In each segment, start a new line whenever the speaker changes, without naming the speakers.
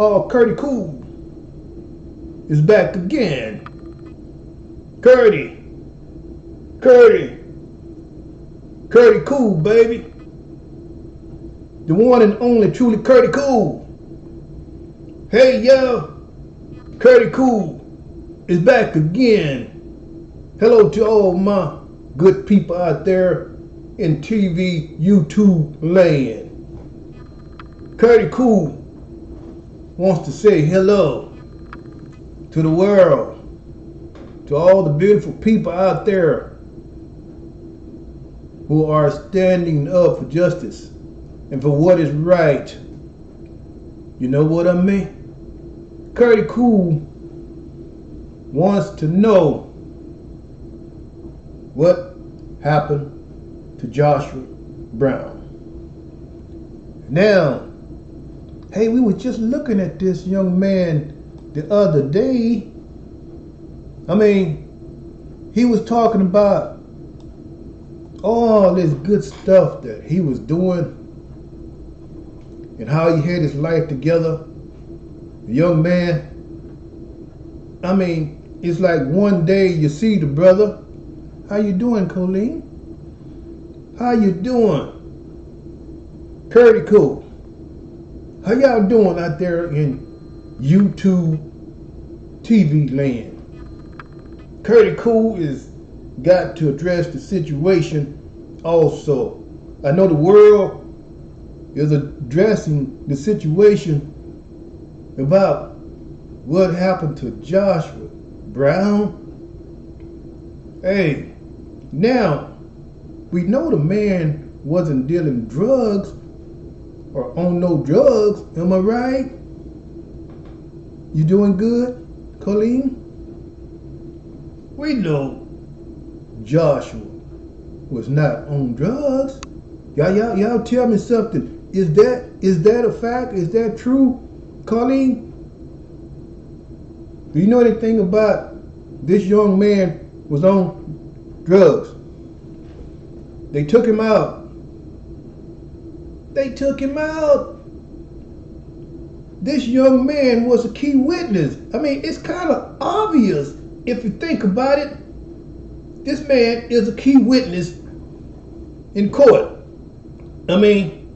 Oh, Curtiee-Cool is back again. Curtiee-Cool, baby. The one and only truly Curtiee-Cool. Hey, yo, Curtiee-Cool is back again. Hello to all my good people out there in TV, YouTube land. Curtiee-Cool wants to say hello to the world, to all the beautiful people out there who are standing up for justice and for what is right. You know what I mean? Curtiee-Cool wants to know what happened to Joshua Brown. Now, hey, we were just looking at this young man the other day. I mean, he was talking about all this good stuff that he was doing and how he had his life together. The young man, I mean, it's like one day you see the brother. How you doing, Colleen? How you doing? Curtiee-Cool. How y'all doing out there in YouTube TV land? Curtiee-Cool is got to address the situation also. I know the world is addressing the situation about what happened to Joshua Brown. Hey, now we know the man wasn't dealing drugs or on no drugs. Am I right? You doing good, Colleen? We know Joshua was not on drugs. Y'all tell me something. Is that a fact? Is that true, Colleen? Do you know anything about this young man was on drugs? They took him out. This young man was a key witness. I mean, it's kind of obvious if you think about it. This man is a key witness in court. I mean,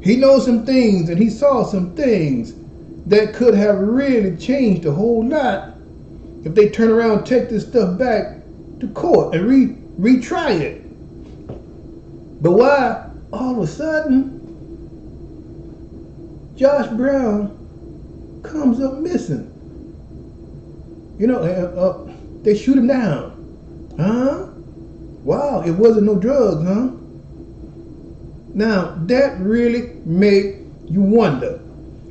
he knows some things and he saw some things that could have really changed a whole lot if they turn around and take this stuff back to court and retry it. But why all of a sudden Josh Brown comes up missing? You know, they shoot him down. Huh? Wow, it wasn't no drugs, huh? Now, that really made you wonder.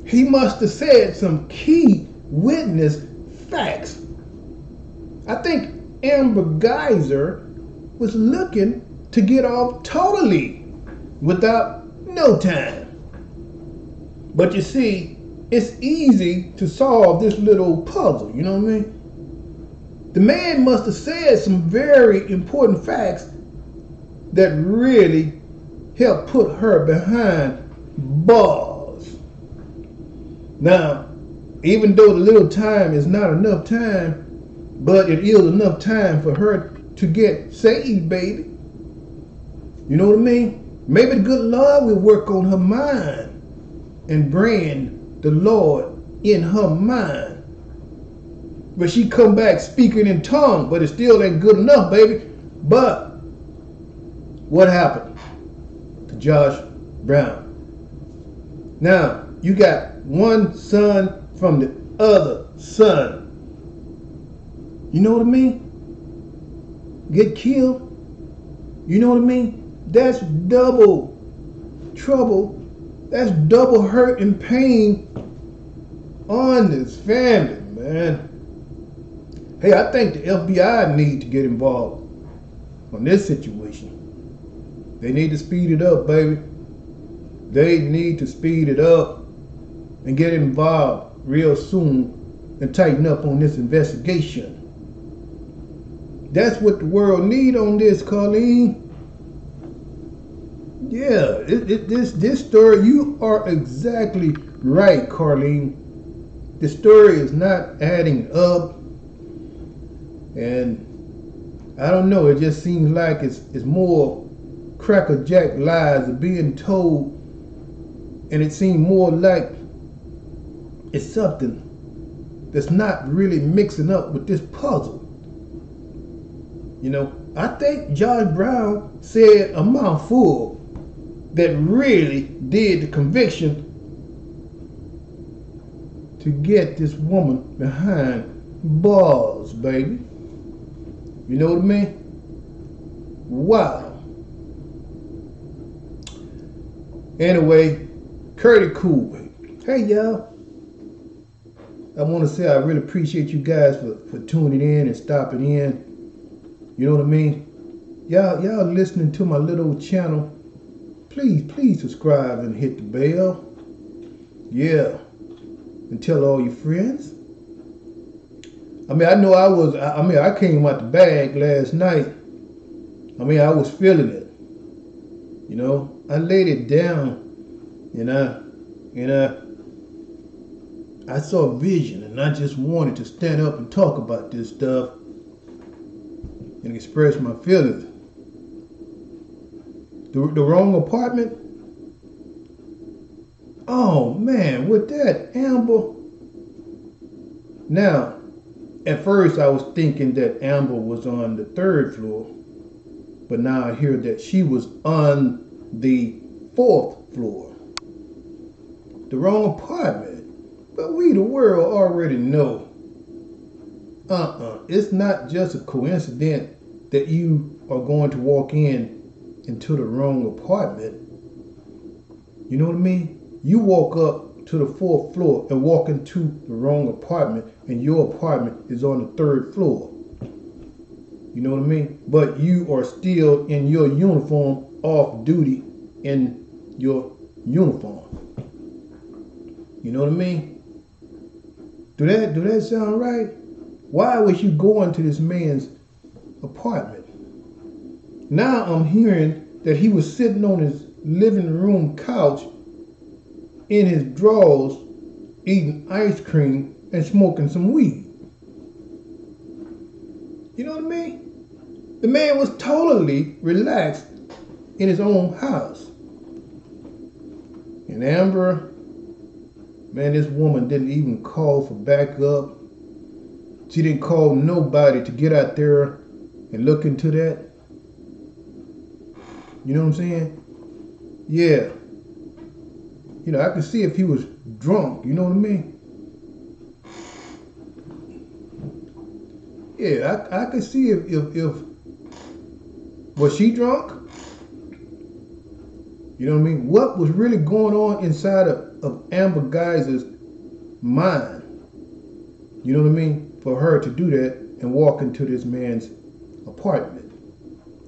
He must have said some key witness facts. I think Amber Geyser was looking to get off totally without no time. But you see, it's easy to solve this little puzzle, you know what I mean? The man must have said some very important facts that really helped put her behind bars. Now, even though the little time is not enough time, but it is enough time for her to get saved, baby. You know what I mean? Maybe the good Lord will work on her mind and bring the Lord in her mind. But she come back speaking in tongues, but it still ain't good enough, baby. But what happened to Josh Brown? Now, you got one son from the other son. You know what I mean? Get killed. You know what I mean? That's double trouble. That's double hurt and pain on this family, man. Hey, I think the FBI need to get involved on this situation. They need to speed it up, baby. They need to speed it up and get involved real soon and tighten up on this investigation. That's what the world need on this, Colleen. Yeah, this story, you are exactly right, Carlene. The story is not adding up, and I don't know. It just seems like it's more crackerjack lies are being told, and it seems more like it's something that's not really mixing up with this puzzle. You know, I think Josh Brown said a mouthful that really did the conviction to get this woman behind bars, baby. You know what I mean? Wow. Anyway, Curtiee-Cool. Hey, y'all. I want to say I really appreciate you guys for tuning in and stopping in. You know what I mean? Y'all listening to my little channel. Please subscribe and hit the bell. Yeah. And tell all your friends. I mean, I know I came out the bag last night. I mean, I was feeling it. You know, I laid it down and I saw a vision, and I just wanted to stand up and talk about this stuff and express my feelings. The wrong apartment? Oh man, with that, Amber. Now, at first I was thinking that Amber was on the 3rd floor, but now I hear that she was on the 4th floor. The wrong apartment. But we, the world, already know. It's not just a coincidence that you are going to walk into the wrong apartment. You know what I mean? You walk up to the 4th floor and walk into the wrong apartment, and your apartment is on the 3rd floor. You know what I mean? But you are still in your uniform, off duty in your uniform. You know what I mean? Do that sound right? Why was you going to this man's apartment? Now I'm hearing that he was sitting on his living room couch in his drawers, eating ice cream and smoking some weed. You know what I mean? The man was totally relaxed in his own house. And Amber, man, this woman didn't even call for backup. She didn't call nobody to get out there and look into that. You know what I'm saying? Yeah. You know, I could see if he was drunk. You know what I mean? Yeah, I could see if was she drunk? You know what I mean? What was really going on inside of Amber Geyser's mind? You know what I mean? For her to do that and walk into this man's apartment.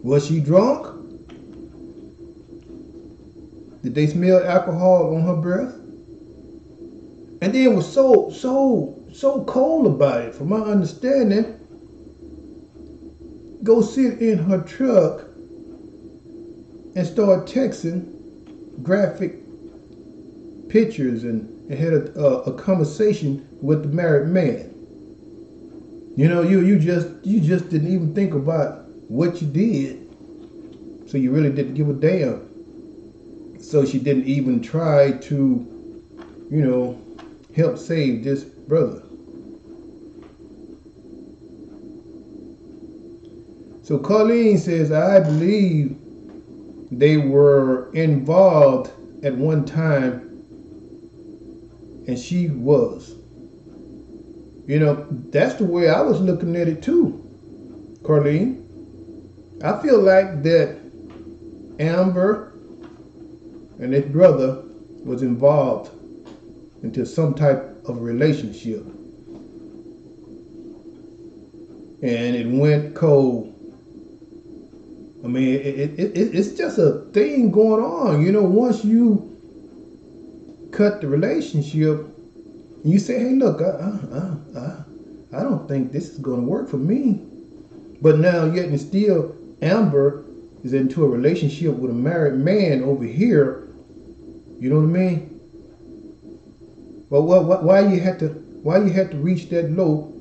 Was she drunk? Did they smell alcohol on her breath? And then was so cold about it, from my understanding. Go sit in her truck and start texting graphic pictures and had a conversation with the married man. You know, you just didn't even think about what you did, so you really didn't give a damn. So she didn't even try to, you know, help save this brother. So Colleen says, I believe they were involved at one time, and she was. You know, that's the way I was looking at it too, Carlene. I feel like that Amber and his brother was involved into some type of relationship. And it went cold. I mean, it's just a thing going on. You know, once you cut the relationship, and you say, hey, look, I don't think this is going to work for me. But now, yet and still, Amber is into a relationship with a married man over here. You know what I mean? Well, why you had to Why you had to reach that low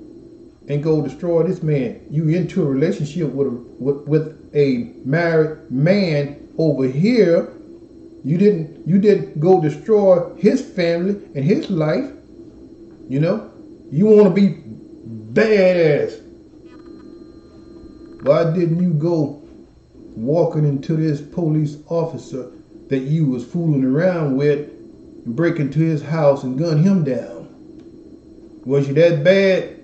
and go destroy this man? You into a relationship with a married man over here. You didn't go destroy his family and his life. You know, you want to be badass. Why didn't you go walking into this police officer that you was fooling around with and break into his house and gun him down? Was you that bad?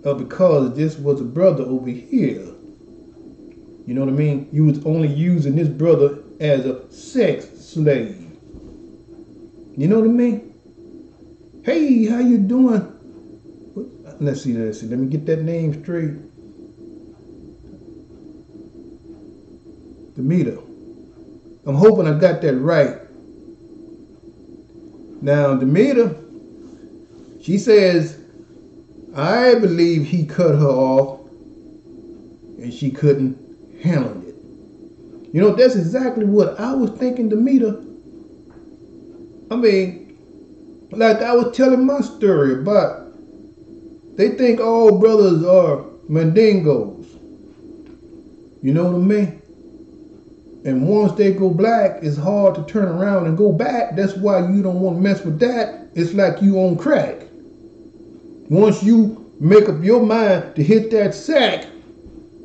Or because this was a brother over here? You know what I mean? You was only using this brother as a sex slave. You know what I mean? Hey, how you doing? Let's see. Let me get that name straight. Demeter. I'm hoping I got that right. Now, Demeter, she says, I believe he cut her off and she couldn't handle it. You know, that's exactly what I was thinking, Demeter. I mean, like I was telling my story about, they think all brothers are mandingos. You know what I mean? And once they go black, it's hard to turn around and go back. That's why you don't want to mess with that. It's like you on crack. Once you make up your mind to hit that sack,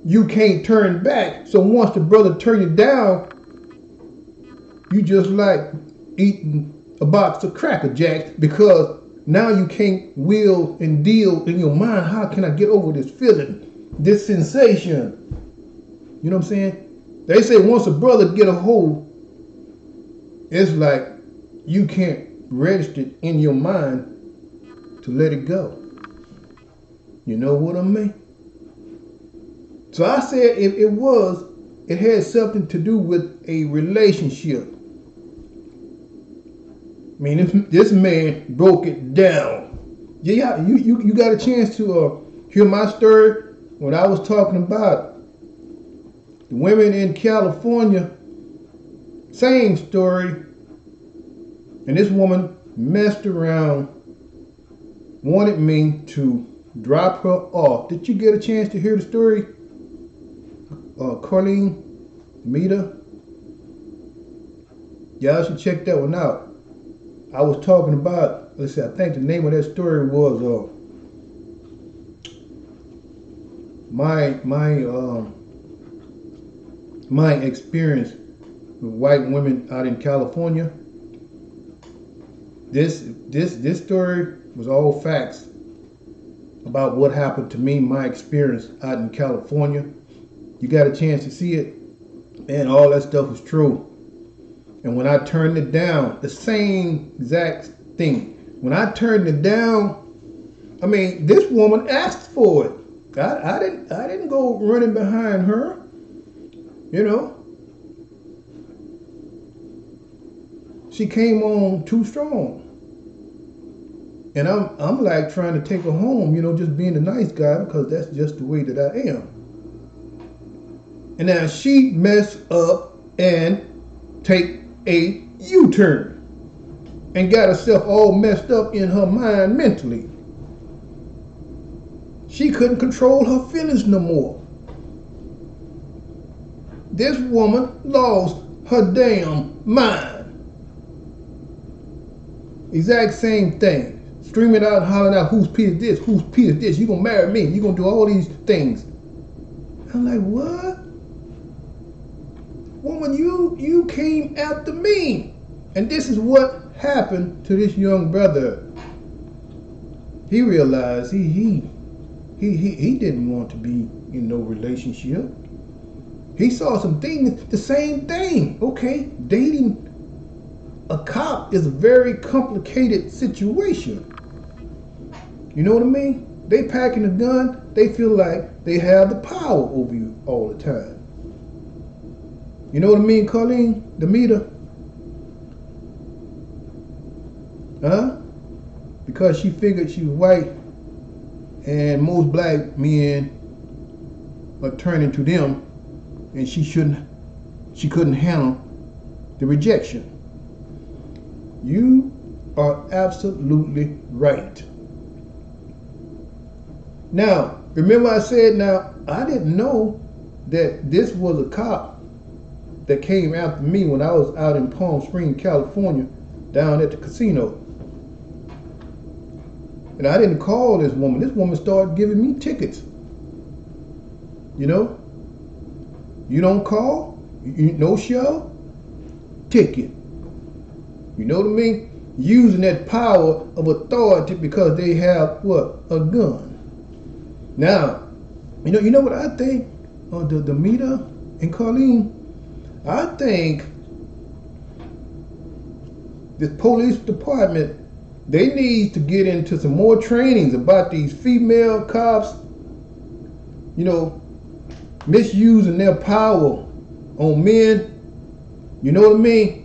you can't turn back. So once the brother turn you down, you just like eating a box of Cracker Jacks, because now you can't wheel and deal in your mind. How can I get over this feeling, this sensation? You know what I'm saying? They say once a brother get a hold, it's like you can't register it in your mind to let it go. You know what I mean? So I said it had something to do with a relationship. I mean, this man broke it down. Yeah, you got a chance to hear my story when I was talking about the women in California. Same story. And this woman messed around, wanted me to drop her off. Did you get a chance to hear the story? Curtiee, Mita? Y'all should check that one out. I was talking about, let's see, I think the name of that story was my experience with white women out in California. This story was all facts about what happened to me, my experience out in California. You got a chance to see it, and all that stuff was true. And when I turned it down, the same exact thing. When I turned it down, I mean, this woman asked for it. I didn't go running behind her. You know, she came on too strong. And I'm like trying to take her home, you know, just being a nice guy, because that's just the way that I am. And now she messed up and take a U-turn and got herself all messed up in her mind mentally. She couldn't control her feelings no more. This woman lost her damn mind. Exact same thing. Screaming out and hollering out, whose piece is this? Whose piece is this? You gonna marry me? You gonna do all these things? I'm like, what? Woman, you came after me. And this is what happened to this young brother. He realized he didn't want to be in no relationship. He saw some things, the same thing. Okay, dating a cop is a very complicated situation. You know what I mean? They packing a gun, they feel like they have the power over you all the time. You know what I mean, Colleen, Demeter? Huh? Because she figured she was white, and most black men are turning to them, and she couldn't handle the rejection. You are absolutely right. Now, remember I said, now, I didn't know that this was a cop that came after me when I was out in Palm Springs, California, down at the casino. And I didn't call this woman. This woman started giving me tickets. You know? You don't call? No show? Ticket. You know what I mean? Using that power of authority because they have what? A gun. Now, you know what I think? The meter and Colleen, I think this police department, they need to get into some more trainings about these female cops, misusing their power on men. You know what I mean?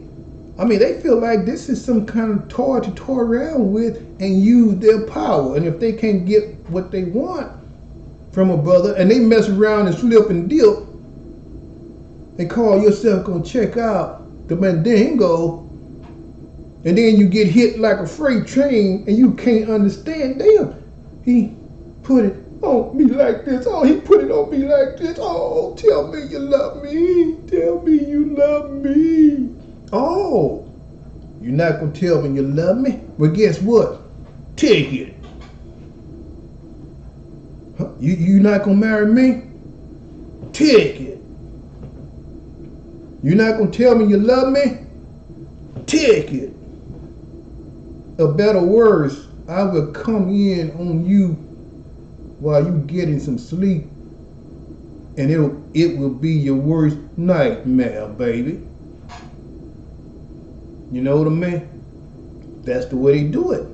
I mean, they feel like this is some kind of toy to toy around with and use their power. And if they can't get what they want from a brother and they mess around and slip and dip and call yourself gonna check out the Mandingo, and then you get hit like a freight train and you can't understand, damn, he put it on me like this. Oh, he put it on me like this. Oh, tell me you love me. Tell me you love me. Oh, you're not gonna tell me you love me? Well, guess what? Take it. Huh? You not gonna marry me? Take it. You're not gonna tell me you love me? Take it. A better words, I will come in on you while you getting some sleep, and it will be your worst nightmare, baby. You know what I mean? That's the way they do it.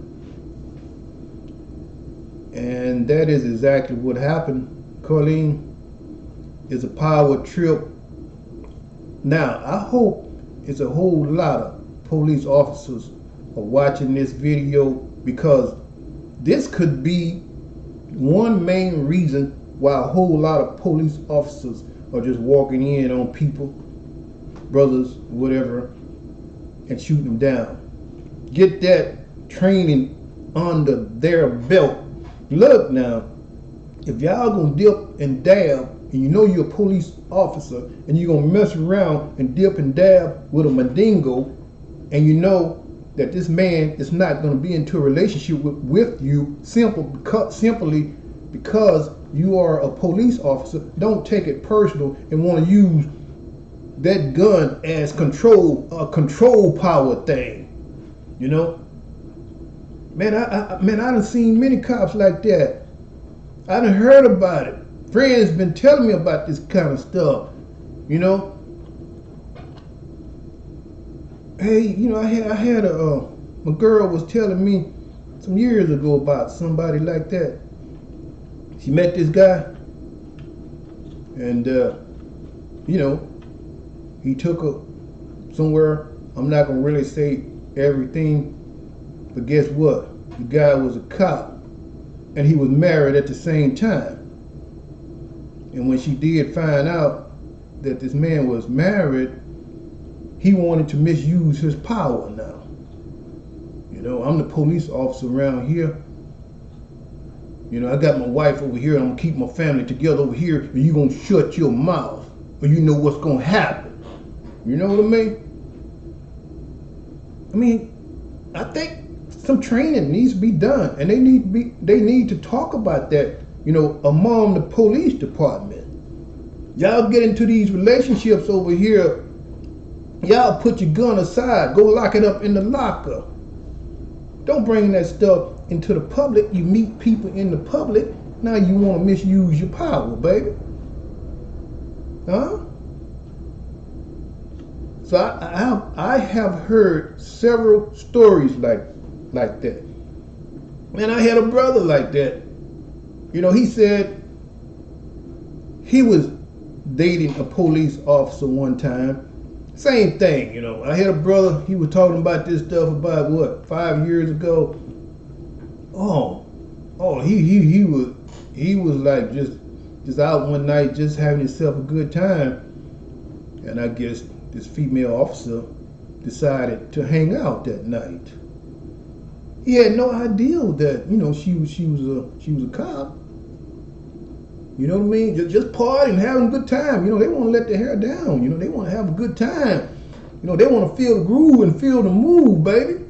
And that is exactly what happened. Colleen is a power trip. Now, I hope it's a whole lot of police officers are watching this video, because this could be one main reason why a whole lot of police officers are just walking in on people, brothers, whatever, and shooting them down. Get that training under their belt. Look now, if y'all gonna dip and dab, and you know you're a police officer, and you're gonna mess around and dip and dab with a Mandingo, and you know that this man is not gonna be into a relationship with you simply because you are a police officer, don't take it personal and want to use that gun as a control power thing. You know? Man, I done seen many cops like that. I done heard about it. Friends been telling me about this kind of stuff. You know? Hey, I had a girl was telling me some years ago about somebody like that. She met this guy, and he took her somewhere. I'm not gonna really say everything, but guess what? The guy was a cop, and he was married at the same time. And when she did find out that this man was married, he wanted to misuse his power now. I'm the police officer around here. I got my wife over here, and I'm gonna keep my family together over here, and you gonna shut your mouth, or you know what's gonna happen. You know what I mean? I think some training needs to be done, and they need to talk about that, among the police department. Y'all get into these relationships over here, y'all put your gun aside, go lock it up in the locker. Don't bring that stuff into the public. You meet people in the public, now you want to misuse your power, baby. Huh? So I have heard several stories like that. Man, I had a brother like that. He said he was dating a police officer one time. Same thing, I had a brother, he was talking about this stuff about 5 years ago. He was like just out one night, just having himself a good time. And I guess this female officer decided to hang out that night. He had no idea that, she was a cop. You know what I mean? Just partying, having a good time. You know, they want to let their hair down. You know, they want to have a good time. You know, they want to feel the groove and feel the move, baby.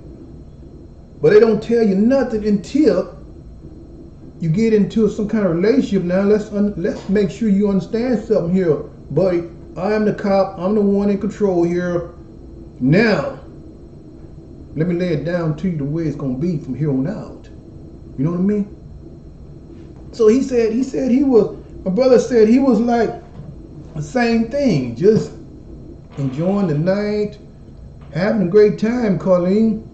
But they don't tell you nothing until you get into some kind of relationship. Now, let's make sure you understand something here, buddy. I am the cop. I'm the one in control here. Now, let me lay it down to you the way it's going to be from here on out. You know what I mean? So he said he was, my brother said he was like the same thing, just enjoying the night, having a great time, Colleen.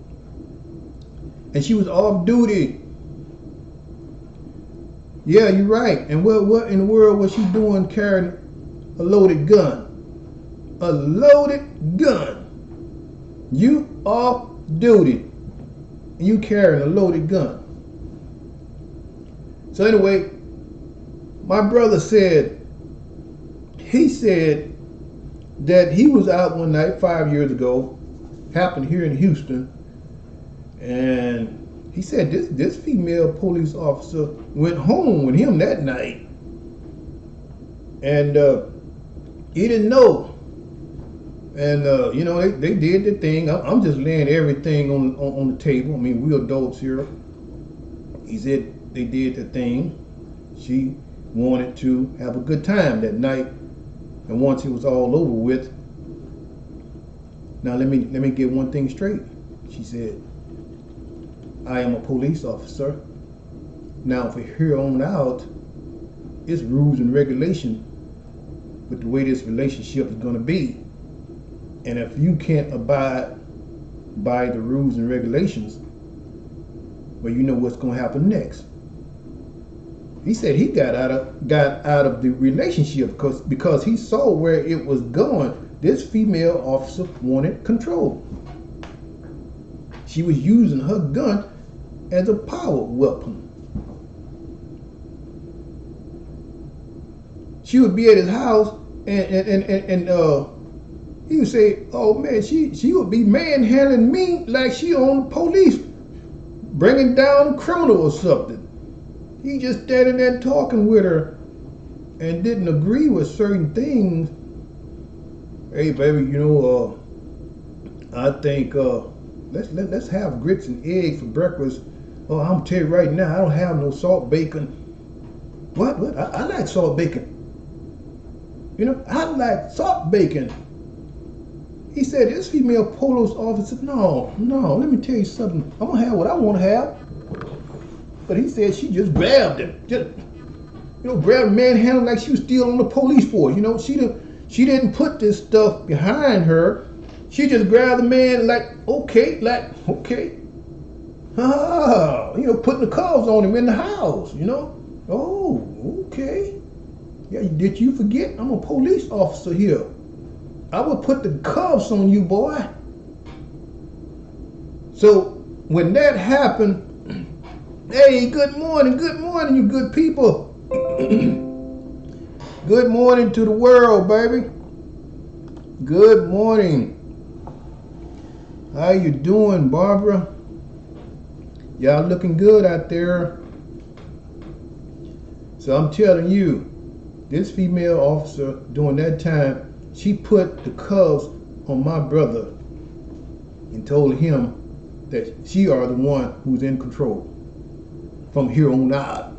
And she was off duty. Yeah, you're right. And what in the world was she doing carrying a loaded gun? A loaded gun. You off duty. And you carrying a loaded gun. So anyway, my brother said, he said that he was out one night 5 years ago, happened here in Houston, and he said this female police officer went home with him that night, and he didn't know. And you know, they did the thing. I'm just laying everything on the table. I mean, we adults here. He said they did the thing. She wanted to have a good time that night, and once it was all over with, now let me get one thing straight. She said, I am a police officer. Now from here on out, it's rules and regulation with the way this relationship is going to be. And if you can't abide by the rules and regulations, well, you know what's going to happen next. He said he got out of the relationship because he saw where it was going. This female officer wanted control. She was using her gun as a power weapon. She would be at his house and he would say, oh man, she would be manhandling me like she on the police, bringing down a criminal or something. He just standing there talking with her and didn't agree with certain things. Hey baby, you know, I think let's have grits and eggs for breakfast. Oh, I'm gonna tell you right now, I don't have no salt bacon. What? I like salt bacon. You know, I like salt bacon. He said, this female police officer, no, let me tell you something. I'm gonna have what I want to have. But he said she just grabbed him, grabbed a manhandle like she was still on the police force. You know, she didn't put this stuff behind her. She just grabbed the man okay, putting the cuffs on him in the house. You know, oh, okay. Yeah, did you forget? I'm a police officer here. I would put the cuffs on you, boy. So when that happened, hey, good morning, you good people. Good morning to the world, baby. Good morning. How you doing, Barbara? Y'all looking good out there. So I'm telling you, this female officer during that time, she put the cuffs on my brother and told him that she are the one who's in control from here on out.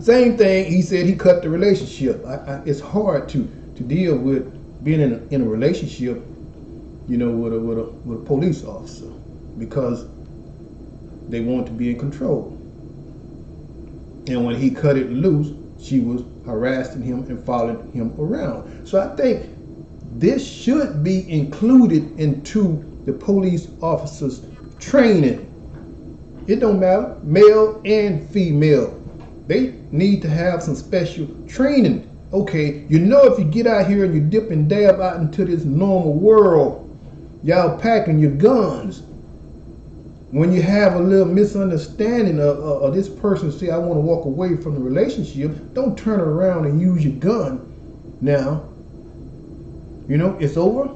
Same thing, he said he cut the relationship. It's hard to deal with being in a relationship, with a police officer, because they want to be in control. And when he cut it loose, she was harassing him and following him around. So I think this should be included into the police officers' training. It don't matter, male and female. They need to have some special training. Okay, if you get out here and you dip and dab out into this normal world, y'all packing your guns. When you have a little misunderstanding of this person say, I want to walk away from the relationship, don't turn around and use your gun. Now, it's over.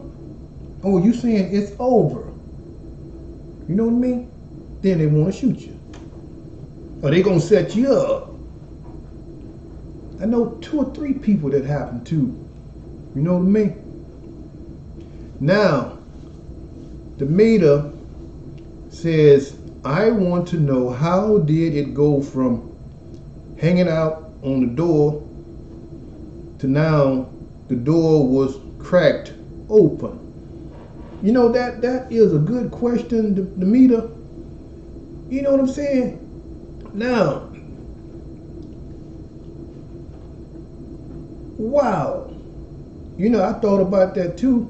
Oh, you saying it's over. You know what I mean? Then they want to shoot you. Or they going to set you up. I know 2 or 3 people that happened to. You know what I mean? Now, the meter says, I want to know, how did it go from hanging out on the door to now the door was cracked open? You know, that is a good question, the meter. You know what I'm saying? Now, wow. You know, I thought about that too.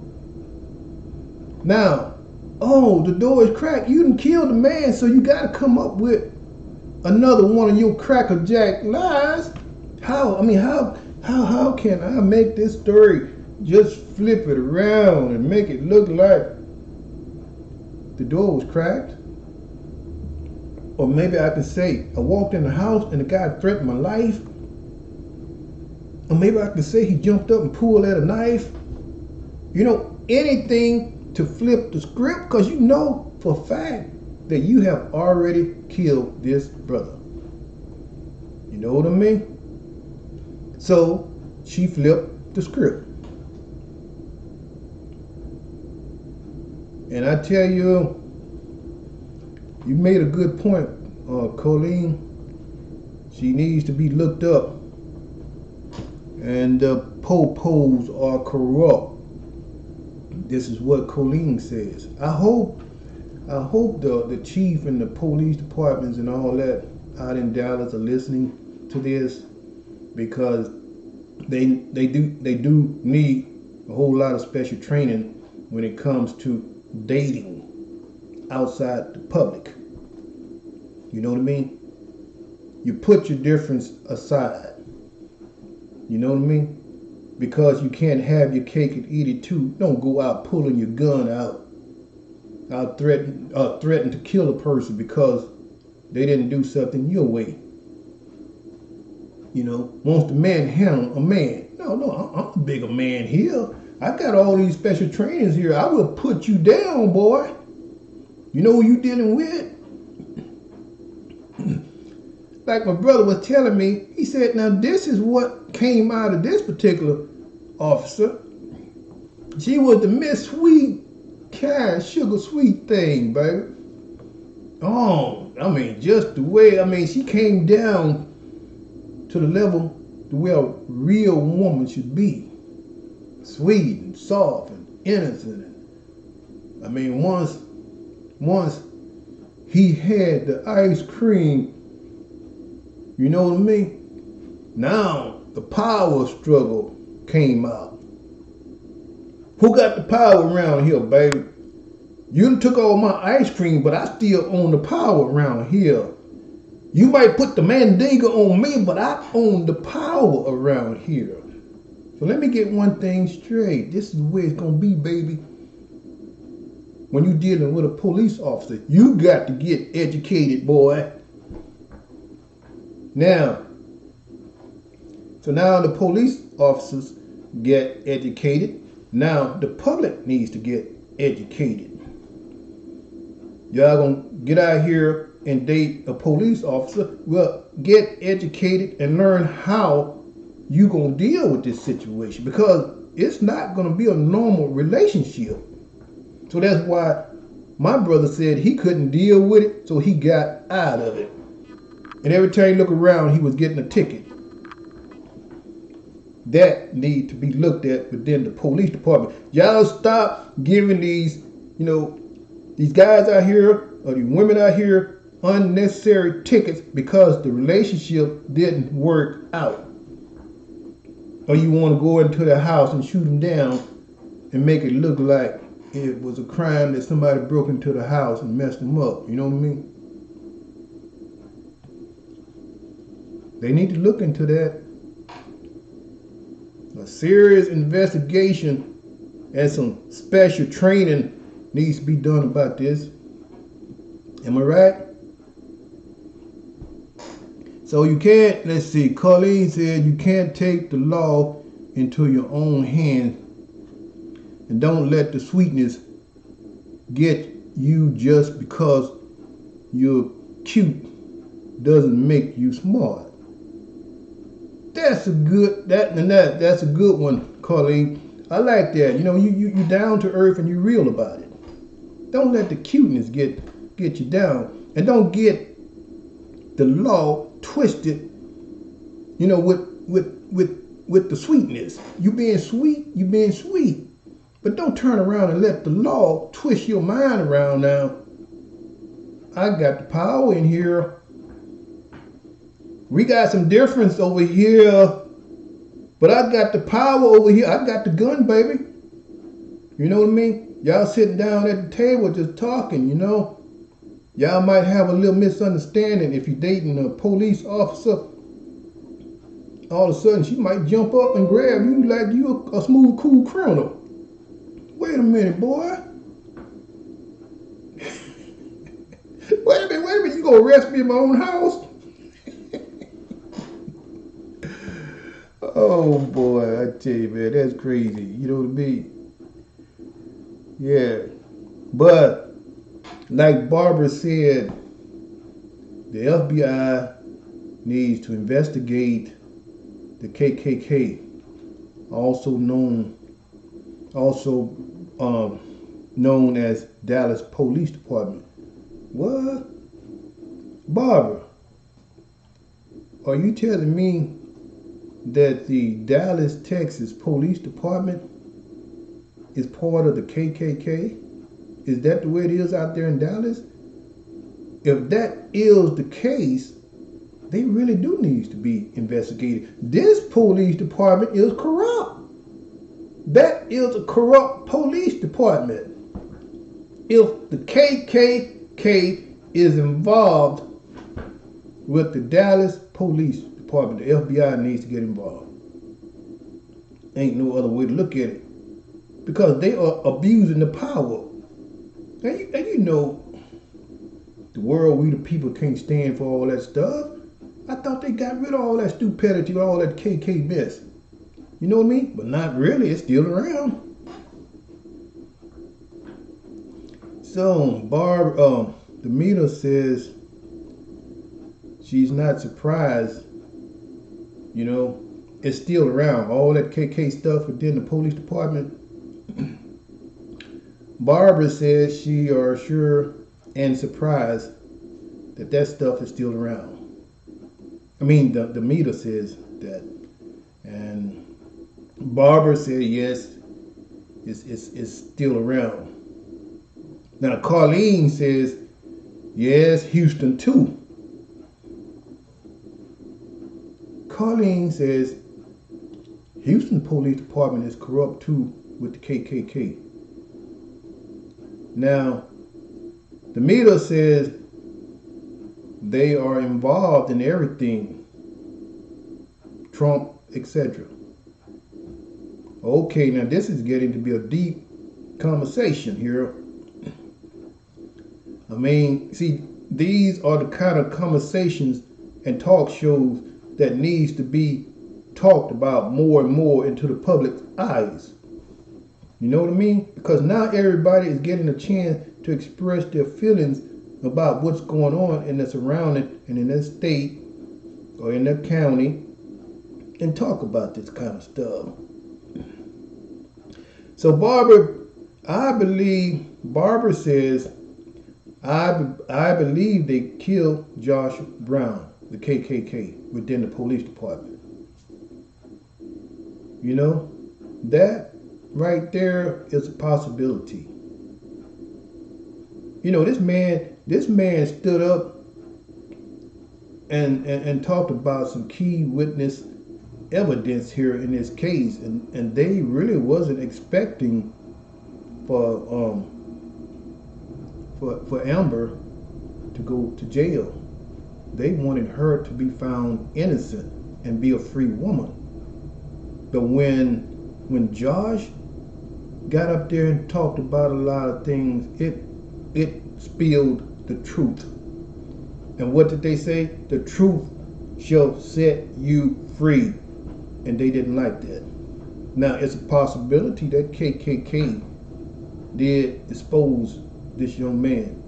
Now, oh, the door is cracked. You done killed the man, so you got to come up with another one of your crackerjack lies. How can I make this story just flip it around and make it look like the door was cracked? Or maybe I can say I walked in the house and the guy threatened my life. Or maybe I can say he jumped up and pulled out a knife. You know, anything to flip the script, because you know for a fact that you have already killed this brother. You know what I mean? So she flipped the script. And I tell you, you made a good point, Colleen. She needs to be looked up. And the po-pos are corrupt. This is what Colleen says. I hope the chief and the police departments and all that out in Dallas are listening to this, because they do need a whole lot of special training when it comes to dating outside the public. You know what I mean? You put your difference aside. You know what I mean? Because you can't have your cake and eat it too. Don't go out pulling your gun out threaten to kill a person because they didn't do something your way. You know, wants to manhandle a man. No, I'm a bigger man here. I got all these special trainers here. I will put you down, boy. You know who you dealing with? Like my brother was telling me, he said, now this is what came out of this particular officer. She was the Miss Sweet, kind, sugar sweet thing, baby. Oh, I mean, just the way, she came down to the level the way a real woman should be. Sweet and soft and innocent. And once he had the ice cream, you know what I mean? Now the power struggle came out. Who got the power around here, baby? You done took all my ice cream, but I still own the power around here. You might put the mandinga on me, but I own the power around here. So let me get one thing straight. This is the way it's gonna be, baby. When you're dealing with a police officer, you got to get educated, boy. Now, so now the police officers get educated. Now the public needs to get educated. Y'all gonna get out here and date a police officer? Well, get educated and learn how you gonna deal with this situation, because it's not gonna be a normal relationship. So that's why my brother said he couldn't deal with it, so he got out of it. And every time you look around, he was getting a ticket. That need to be looked at within the police department. Y'all stop giving these guys out here or these women out here unnecessary tickets because the relationship didn't work out. Or you want to go into their house and shoot them down and make it look like it was a crime that somebody broke into the house and messed them up. You know what I mean? They need to look into that. A serious investigation and some special training needs to be done about this. Am I right? So you can't, let's see, Colleen said you can't take the law into your own hands, and don't let the sweetness get you just because you're cute doesn't make you smart. That's a good that's a good one, Colleen. I like that. You know, you down to earth and you real about it. Don't let the cuteness get you down, and don't get the law twisted. You know, with the sweetness. You being sweet, but don't turn around and let the law twist your mind around. Now, I got the power in here. We got some difference over here, but I got the power over here. I got the gun, baby. You know what I mean? Y'all sitting down at the table just talking, you know. Y'all might have a little misunderstanding if you're dating a police officer. All of a sudden, she might jump up and grab you like you a smooth, cool criminal. Wait a minute, boy. Wait a minute, you gonna arrest me in my own house? Oh boy, I tell you, man, that's crazy. You know what I mean? Yeah. But like Barbara said, the FBI needs to investigate the KKK, also known as Dallas Police Department. What? Barbara, are you telling me that the Dallas, Texas Police Department is part of the KKK? Is that the way it is out there in Dallas? If that is the case, they really do need to be investigated. This police department is corrupt. That is a corrupt police department. If the KKK is involved with the Dallas Police Department, the FBI needs to get involved. Ain't no other way to look at it, because they are abusing the power. And you know, the world, we the people can't stand for all that stuff. I thought they got rid of all that stupidity, all that KK mess. You know what I mean? But not really. It's still around. So Demeter says she's not surprised. You know, it's still around. All that KK stuff within the police department. Barbara says she are sure and surprised that stuff is still around. I mean, the meter says that, and Barbara said yes, it's still around. Now Colleen says yes, Houston too. Colleen says Houston Police Department is corrupt too with the KKK. Now, the meter says they are involved in everything, Trump, etc. Okay, now this is getting to be a deep conversation here. I mean, see, these are the kind of conversations and talk shows that needs to be talked about more and more into the public's eyes. You know what I mean? Because now everybody is getting a chance to express their feelings about what's going on in the surrounding and in that state or in that county, and talk about this kind of stuff. So Barbara says, I believe they killed Josh Brown, the KKK, within the police department. You know, that right there is a possibility. You know, this man stood up and talked about some key witness evidence here in this case, and they really wasn't expecting for Amber to go to jail. They wanted her to be found innocent and be a free woman. But when Josh got up there and talked about a lot of things, it spilled the truth. And what did they say? The truth shall set you free. And they didn't like that. Now, it's a possibility that KKK did expose this young man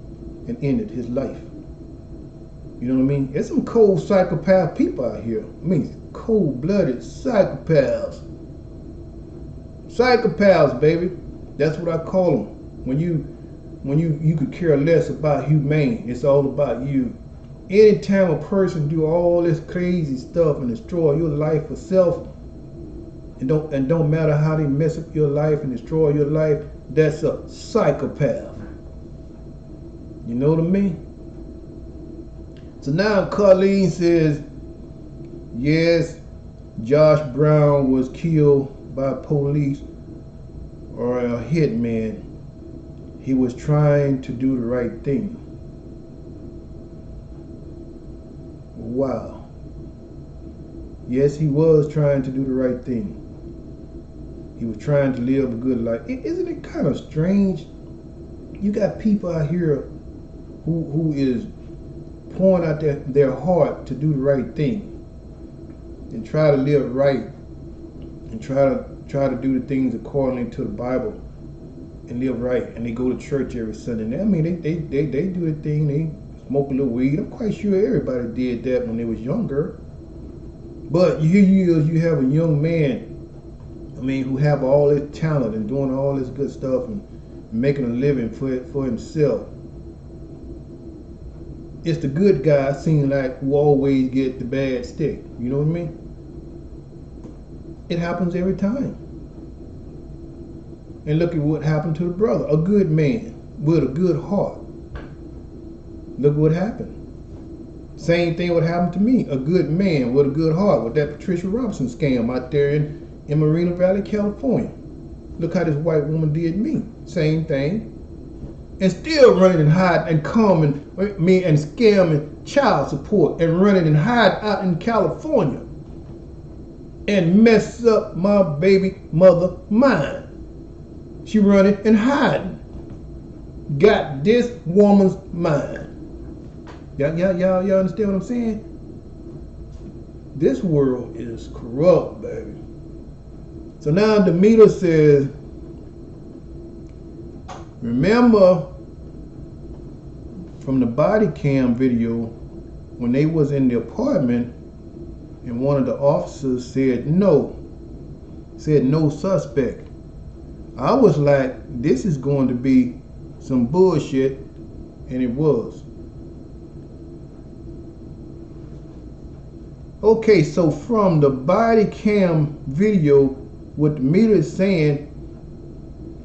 and ended his life. You know what I mean? There's some cold psychopath people out here. I mean, cold-blooded psychopaths. Psychopaths, baby. That's what I call them. When you could care less about humane, it's all about you. Anytime a person do all this crazy stuff and destroy your life for self, and don't matter how they mess up your life and destroy your life, that's a psychopath. You know what I mean? So now Colleen says, yes, Josh Brown was killed by police or a hitman. He was trying to do the right thing. Wow. Yes, he was trying to do the right thing. He was trying to live a good life. Isn't it kind of strange? You got people out here who is pouring out their heart to do the right thing and try to live right and try to do the things according to the Bible and live right, and they go to church every Sunday. I mean, they do the thing. They smoke a little weed. I'm quite sure everybody did that when they was younger. But you have a young man, I mean, who have all this talent and doing all this good stuff and making a living for himself. It's the good guy, seem like, who always get the bad stick. You know what I mean? It happens every time. And look at what happened to the brother, a good man with a good heart. Look what happened. Same thing would happen to me, a good man with a good heart, with that Patricia Robinson scam out there in Moreno Valley, California. Look how this white woman did me. Same thing. And still running and hiding and coming me and scamming child support and running and hiding out in California and mess up my baby mother mind. She running and hiding. Got this woman's mind. Y'all understand what I'm saying? This world is corrupt, baby. So now Demeter says, remember from the body cam video when they was in the apartment and one of the officers said no suspect. I was like, this is going to be some bullshit, and it was. Okay, so from the body cam video, what the meter is saying,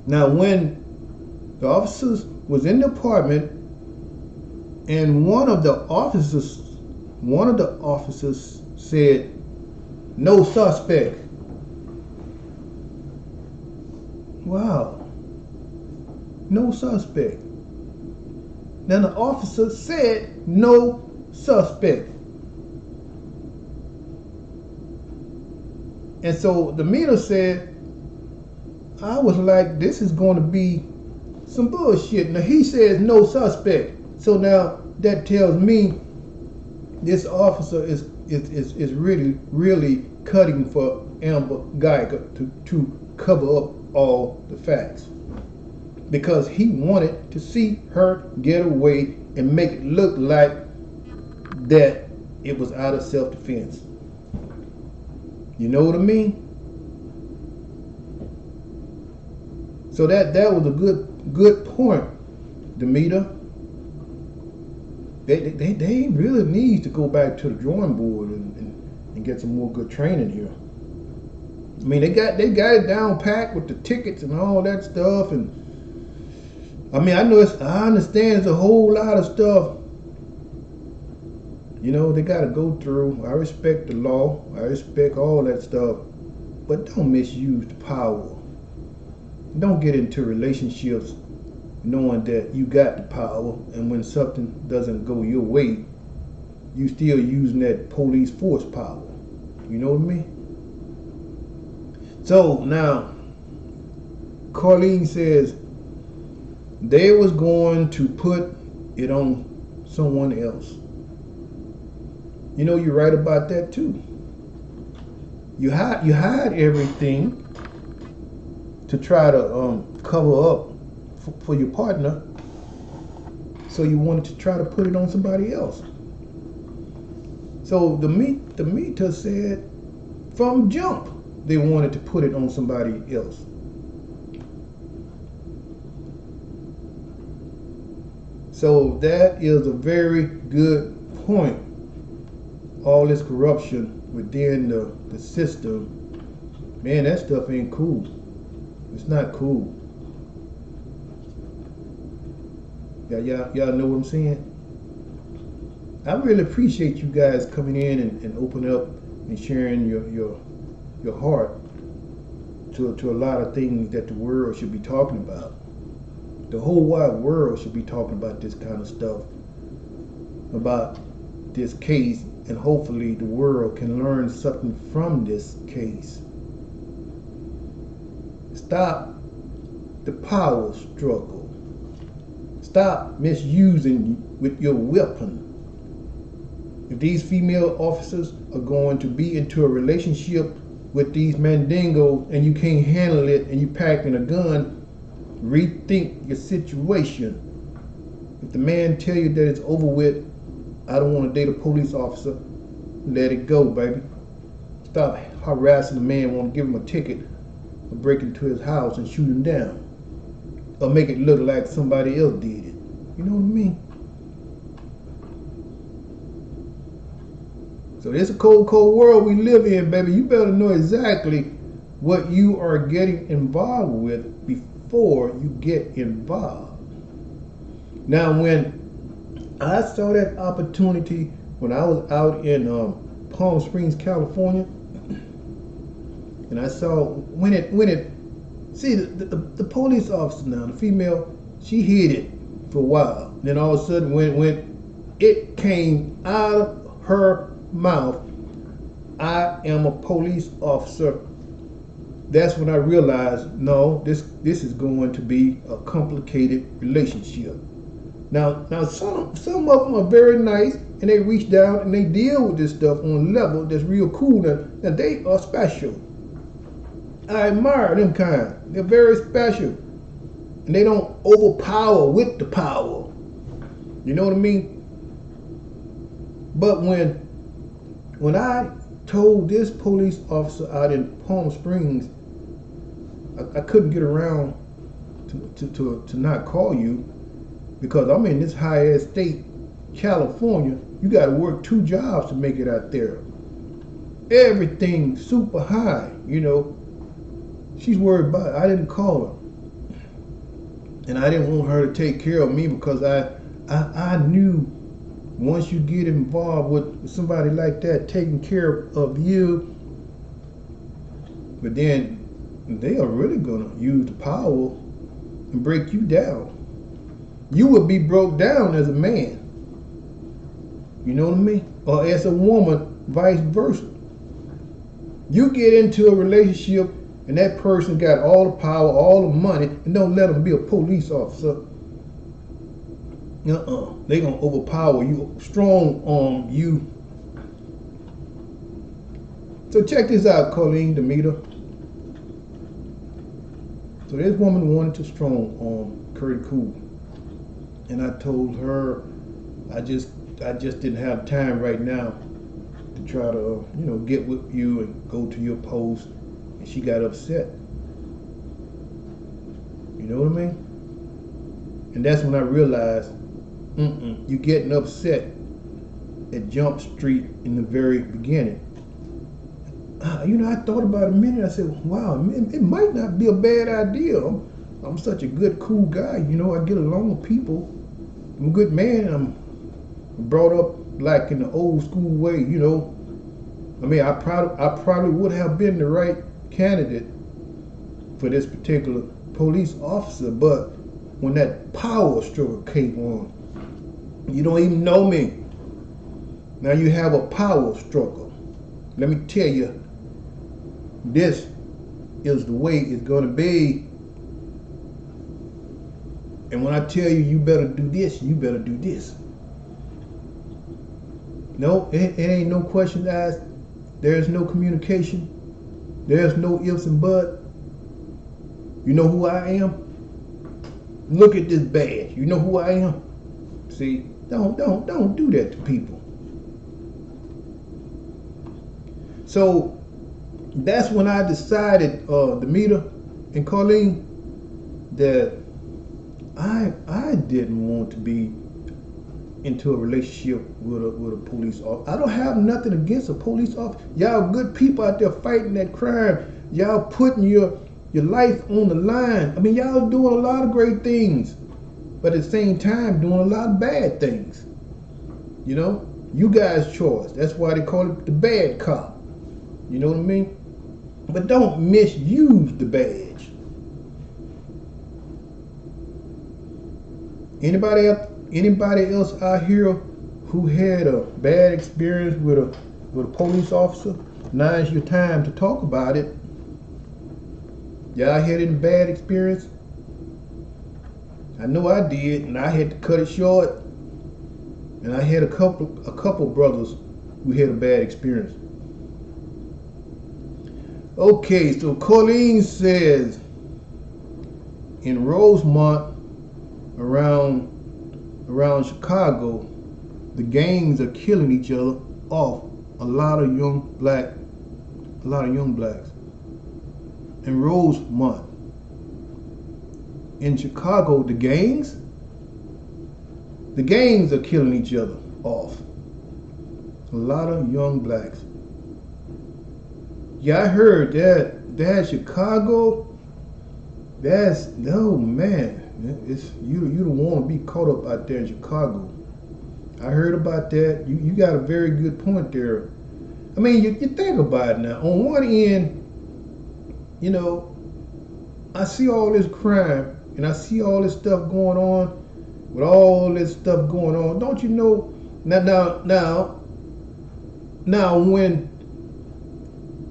now when the officers was in the apartment and one of the officers said, no suspect. Wow. No suspect. Now the officer said no suspect. And so the meter said, I was like, this is going to be some bullshit. Now he says no suspect. So now that tells me this officer is really cutting for Amber Geiger to cover up all the facts. Because he wanted to see her get away and make it look like that it was out of self-defense. You know what I mean? So that was a good point, Demeter. They really need to go back to the drawing board and get some more good training here. I mean, they got it down packed with the tickets and all that stuff, and I mean, I understand it's a whole lot of stuff. You know, they got to go through. I respect the law. I respect all that stuff. But don't misuse the power. Don't get into relationships knowing that you got the power, and when something doesn't go your way, you still using that police force power. You know what I mean? So now, Colleen says they was going to put it on someone else. You know, you're right about that too. You hide everything to try to cover up for your partner. So you wanted to try to put it on somebody else. So the meter said from jump they wanted to put it on somebody else. So that is a very good point. All this corruption within the system, man, that stuff ain't cool. It's not cool. Y'all know what I'm saying? I really appreciate you guys coming in and opening up and sharing your heart to a lot of things that the world should be talking about. The whole wide world should be talking about this kind of stuff, about this case, and hopefully the world can learn something from this case. Stop the power struggle. Stop misusing with your weapon. If these female officers are going to be into a relationship with these mandingos and you can't handle it and you packing a gun, rethink your situation. If the man tell you that it's over with, I don't want to date a police officer, let it go, baby. Stop harassing the man, want to give him a ticket or break into his house and shoot him down. Or make it look like somebody else did it. You know what I mean? So it's a cold, cold world we live in, baby. You better know exactly what you are getting involved with before you get involved. Now, when I saw that opportunity when I was out in Palm Springs, California, and I saw when it see the police officer now, the female, she hid it for a while. Then all of a sudden, when it came out of her mouth, I am a police officer, that's when I realized, no, this is going to be a complicated relationship. Now some of them are very nice and they reach down and they deal with this stuff on a level that's real cool. Now they are special. I admire them kind. They're very special. And they don't overpower with the power. You know what I mean? But when I told this police officer out in Palm Springs, I couldn't get around to not call you because I'm in this high-ass state, California. You got to work 2 jobs to make it out there. Everything super high, you know. She's worried about it. I didn't call her. And I didn't want her to take care of me because I knew once you get involved with somebody like that taking care of you, but then they are really going to use the power and break you down. You would be broke down as a man. You know what I mean? Or as a woman, vice versa. You get into a relationship and that person got all the power, all the money, and don't let them be a police officer. They gonna overpower you, strong arm you. So check this out, Colleen, Demeter. So this woman wanted to strong arm Curtiee-Cool, and I told her I just didn't have time right now to try to get with you and go to your post, and she got upset. You know what I mean? And that's when I realized, you getting upset at Jump Street in the very beginning. I thought about it a minute. I said, wow, it might not be a bad idea. I'm such a good, cool guy. I get along with people. I'm a good man. I'm brought up like in the old school way, I mean, I probably would have been the right candidate for this particular police officer, but when that power struggle came on, you don't even know me. Now you have a power struggle. Let me tell you, this is the way it's going to be. And when I tell you, you better do this, you better do this. No, it ain't no question asked. There's no communication. There's no ifs and buts. You know who I am? Look at this badge. You know who I am? See, don't do that to people. So that's when I decided, Demeter and Colleen, that I didn't want to be into a relationship with a police officer. I don't have nothing against a police officer. Y'all good people out there fighting that crime. Y'all putting your life on the line. I mean, y'all doing a lot of great things, but at the same time doing a lot of bad things. You know, you guys' choice. That's why they call it the bad cop. You know what I mean? But don't misuse the badge. Anybody else out here who had a bad experience with a police officer? Now's your time to talk about it. Y'all had any bad experience? I know I did, and I had to cut it short. And I had a couple brothers who had a bad experience. Okay, so Colleen says in Rosemont, around Chicago, the gangs are killing each other off. A lot of young blacks. In Rosemont, in Chicago, the gangs are killing each other off. A lot of young blacks. Yeah, I heard that Chicago. No man. It's you don't want to be caught up out there in Chicago. I heard about that. You got a very good point there. I mean, you think about it now. On one end, you know, I see all this crime and I see all this stuff going on. With all this stuff going on, don't you know? Now, when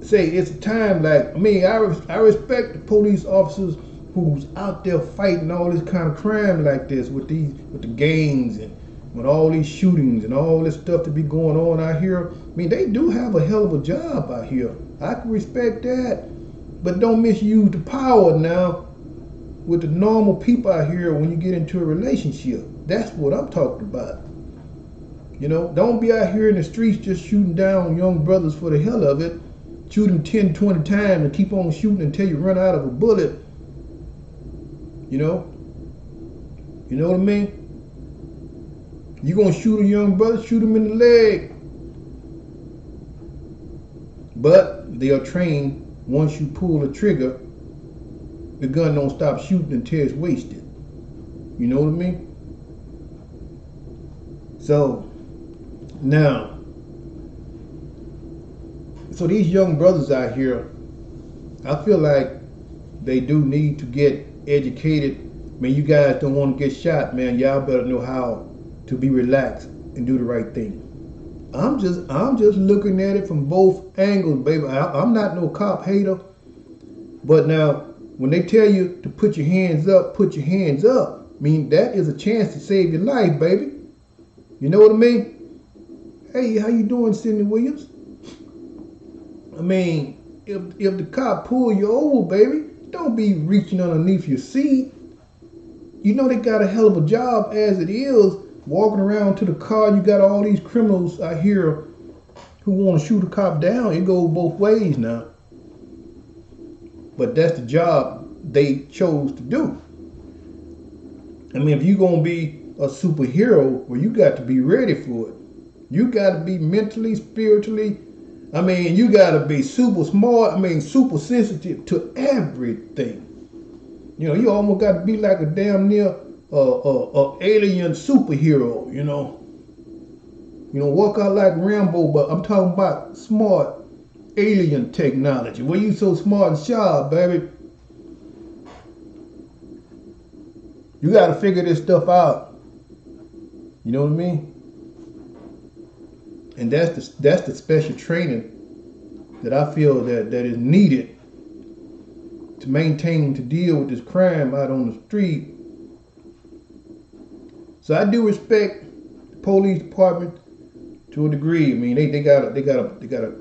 say it's a time like, I mean, I respect the police officers who's out there fighting all this kind of crime like this with the gangs and with all these shootings and all this stuff to be going on out here. I mean, they do have a hell of a job out here. I can respect that, but don't misuse the power now with the normal people out here when you get into a relationship. That's what I'm talking about. You know, don't be out here in the streets just shooting down young brothers for the hell of it. Shoot them 10, 20 times and keep on shooting until you run out of a bullet. You know what I mean? You gonna shoot a young brother, shoot him in the leg. But they are trained, once you pull the trigger, the gun don't stop shooting until it's wasted. You know what I mean? So, now, so these young brothers out here, I feel like they do need to get educated. I mean, you guys don't want to get shot, man. Y'all better know how to be relaxed and do the right thing. I'm just looking at it from both angles, baby. I'm not no cop hater. But now, when they tell you to put your hands up, put your hands up. I mean, that is a chance to save your life, baby. You know what I mean? Hey, how you doing, Sidney Williams? I mean, if the cop pull you over, baby, don't be reaching underneath your seat. You know they got a hell of a job as it is, walking around to the car. You got all these criminals out here who want to shoot a cop down. It goes both ways now. But that's the job they chose to do. I mean, if you're going to be a superhero, well, you got to be ready for it. You got to be mentally, spiritually, I mean, you got to be super smart, I mean, super sensitive to everything. You know, you almost got to be like a damn near alien superhero, you know. You know, walk out like Rambo, but I'm talking about smart alien technology. Well, you so smart and sharp, baby. You got to figure this stuff out. You know what I mean? And that's the special training that I feel that is needed to maintain, to deal with this crime out on the street. So I do respect the police department to a degree. I mean, they got a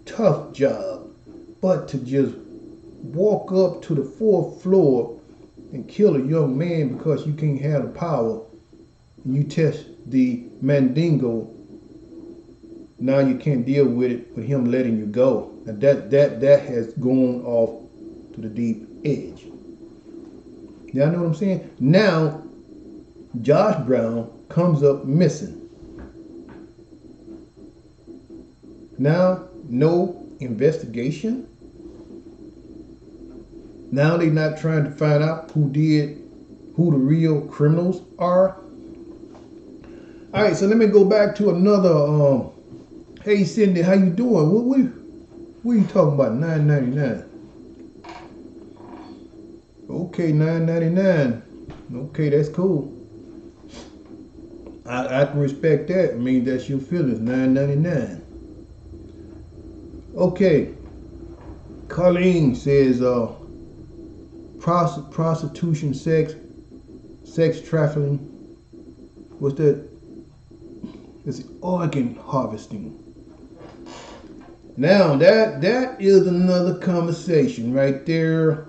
tough job, but to just walk up to the fourth floor and kill a young man because you can't have the power, and you test the Mandingo now you can't deal with it with him letting you go. And that has gone off to the deep edge. Y'all know what I'm saying? Now, Josh Brown comes up missing. Now, no investigation. Now they're not trying to find out who the real criminals are. All right, so let me go back to another. Hey Cindy, how you doing? What are you talking about? $9.99. Okay, $9.99. Okay, that's cool. I can respect that. I mean, that's your feelings. $9.99. Okay. Colleen says, prostitution, sex trafficking. What's that? It's organ harvesting. Now that is another conversation right there.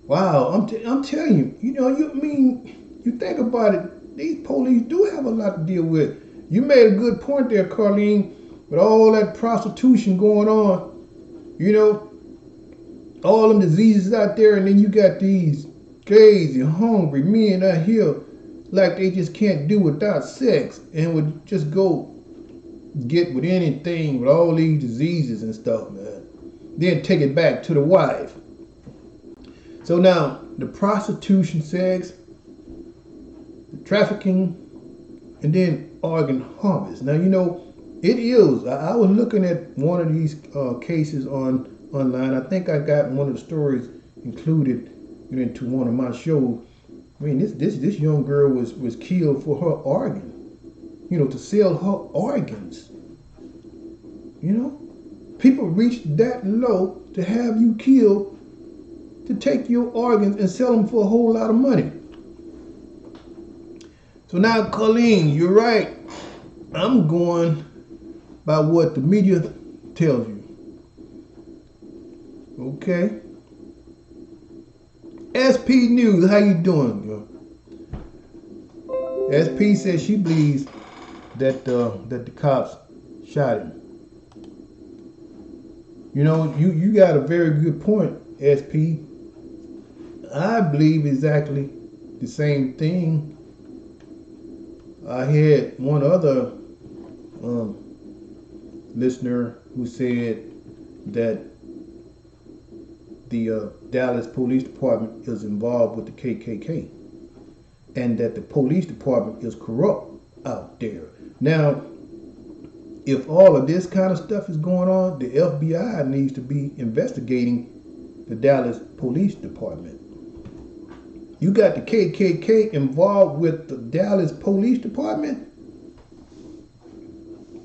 Wow, I'm telling you, you think about it, these police do have a lot to deal with. You made a good point there, Carlene, with all that prostitution going on. All them diseases out there, and then you got these crazy, hungry men out here like they just can't do without sex and would just go get with anything with all these diseases and stuff, man. Then take it back to the wife. So now, the prostitution, sex, the trafficking, and then organ harvest. Now, it is. I was looking at one of these cases online. I think I got one of the stories included into one of my shows. I mean, this young girl was killed for her organ. To sell her organs. People reach that low to have you killed to take your organs and sell them for a whole lot of money. So now, Colleen, you're right. I'm going by what the media tells you. Okay. SP News, how you doing, girl? SP says she believes that the cops shot him. You got a very good point, SP. I believe exactly the same thing. I had one other listener who said that the Dallas Police Department is involved with the KKK and that the police department is corrupt out there. Now, if all of this kind of stuff is going on, the FBI needs to be investigating the Dallas Police Department. You got the KKK involved with the Dallas Police Department?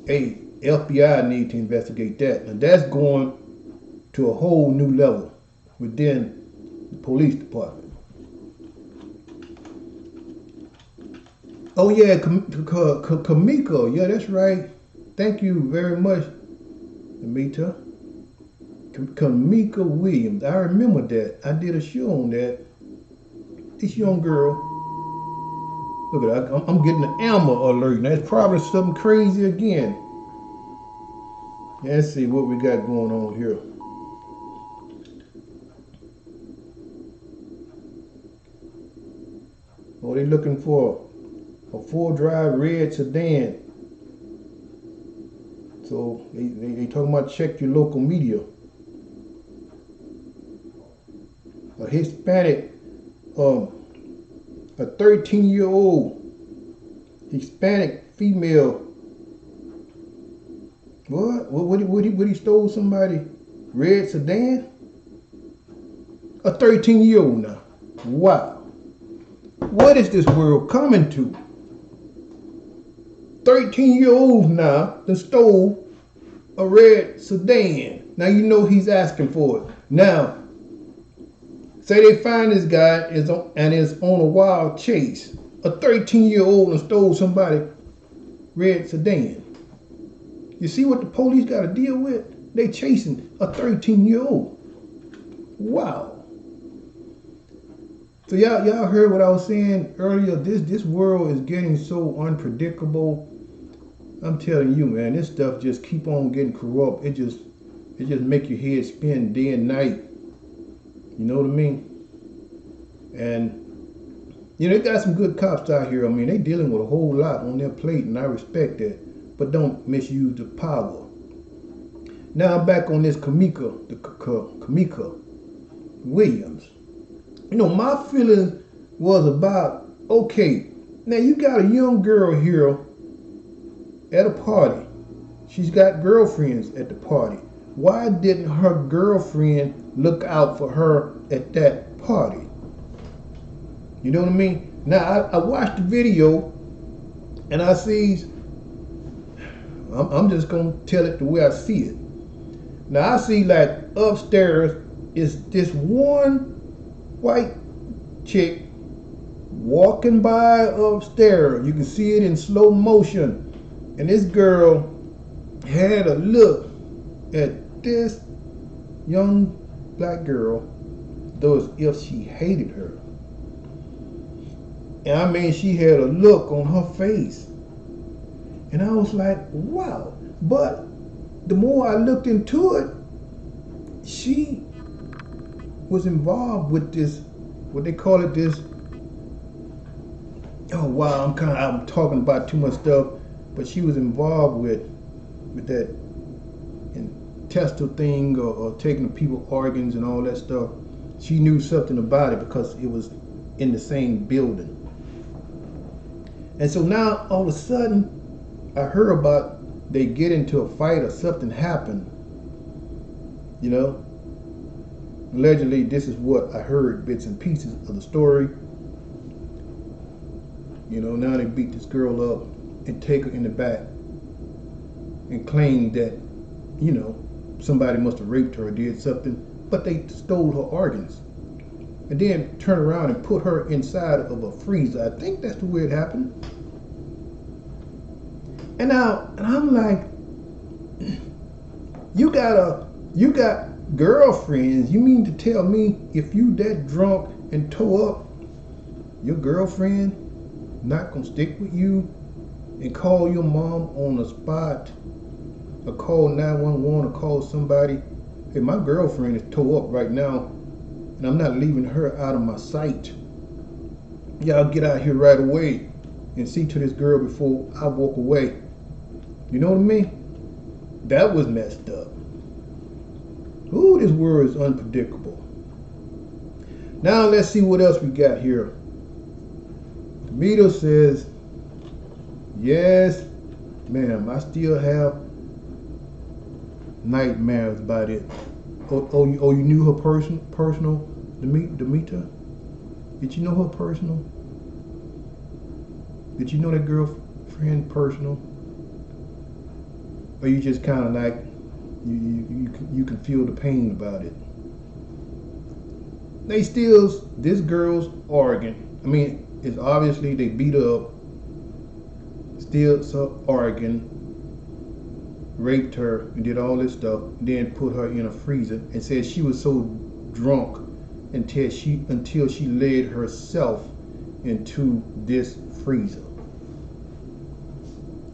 Hey, FBI need to investigate that. And that's going to a whole new level within the police department. Oh yeah, Kamiko. Yeah, that's right. Thank you very much, Amita. Kamiko Williams. I remember that. I did a show on that. This young girl. Look at that. I'm getting an Amber alert. That's probably something crazy again. Let's see what we got going on here. Oh, they're looking for a full drive red sedan. So they talking about check your local media. A Hispanic, a 13-year-old Hispanic female. What he stole somebody red sedan? A 13-year-old now. Wow. What is this world coming to? 13-year-olds now that stole a red sedan. Now you know he's asking for it. Now, say they find this guy is on a wild chase. A 13-year-old and stole somebody red sedan. You see what the police got to deal with? They chasing a 13-year-old. Wow. So y'all heard what I was saying earlier. This world is getting so unpredictable. I'm telling you, man, this stuff just keep on getting corrupt. It just make your head spin day and night. You know what I mean? And they got some good cops out here. I mean, they dealing with a whole lot on their plate, and I respect that. But don't misuse the power. Now I'm back on this Kamika Williams. My feeling was about, okay, now you got a young girl here at a party. She's got girlfriends at the party. Why didn't her girlfriend look out for her at that party? You know what I mean? Now, I watched the video, and I see, I'm just going to tell it the way I see it. Now, I see like upstairs is this one white chick walking by upstairs. You can see it in slow motion. And this girl had a look at this young black girl, though as if she hated her. And I mean, she had a look on her face. And I was like, wow. But the more I looked into it, she was involved with this, what they call it, this, oh wow, I'm talking about too much stuff, but she was involved with that intestinal thing or taking the people's organs and all that stuff. She knew something about it because it was in the same building. And so now all of a sudden I heard about they get into a fight or something happened. Allegedly, this is what I heard, bits and pieces of the story. Now they beat this girl up and take her in the back and claim that, somebody must have raped her or did something, but they stole her organs. And then turn around and put her inside of a freezer. I think that's the way it happened. And I'm like, you got girlfriends. You mean to tell me if you that drunk and toe up, your girlfriend not gonna stick with you and call your mom on the spot, or call 911, or call somebody? Hey, my girlfriend is toe up right now, and I'm not leaving her out of my sight. Y'all get out here right away and see to this girl before I walk away. You know what I mean? That was messed up. Ooh, this world is unpredictable. Now let's see what else we got here. Tomato says, yes, ma'am, I still have nightmares about it. Oh, you knew her personal, Demeter? Did you know her personal? Did you know that girlfriend personal? Or you just kind of like, you can feel the pain about it. They steals this girl's organ. I mean, it's obviously they beat her up, steals her organ, raped her, and did all this stuff, then put her in a freezer and said she was so drunk until she led herself into this freezer.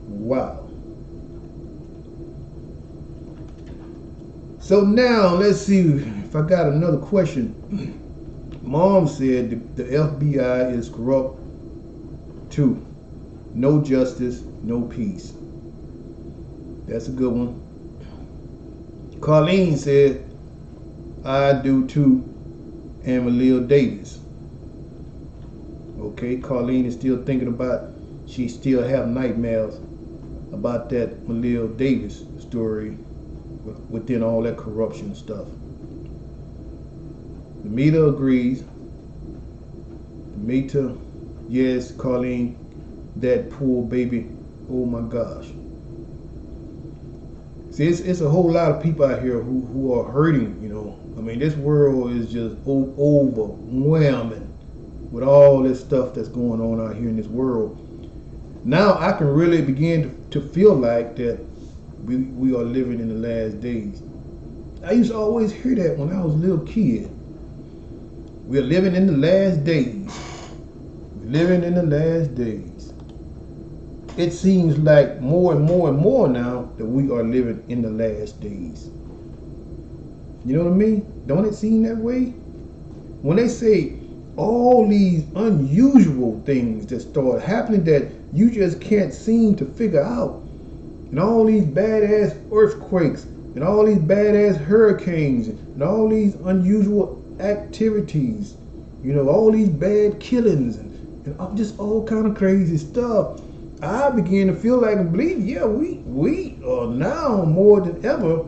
Wow. So now let's see if I got another question. Mom said the FBI is corrupt too. No justice, no peace. That's a good one. Colleen said, I do too, and Malia Davis. Okay, Colleen is still thinking about, she still have nightmares about that Malia Davis story within all that corruption stuff. Demeter agrees. Demeter, yes, Colleen, that poor baby, oh my gosh. See, it's a whole lot of people out here who are hurting, I mean, this world is just overwhelming with all this stuff that's going on out here in this world. Now I can really begin to feel like that we are living in the last days. I used to always hear that when I was a little kid. We're living in the last days. We're living in the last days. it seems like more and more and more now that we are living in the last days. You know what I mean? Don't it seem that way? When they say all these unusual things that start happening that you just can't seem to figure out, and all these badass earthquakes, and all these badass hurricanes, and all these unusual activities, all these bad killings, and just all kind of crazy stuff, I begin to feel like and believe, yeah, we are now more than ever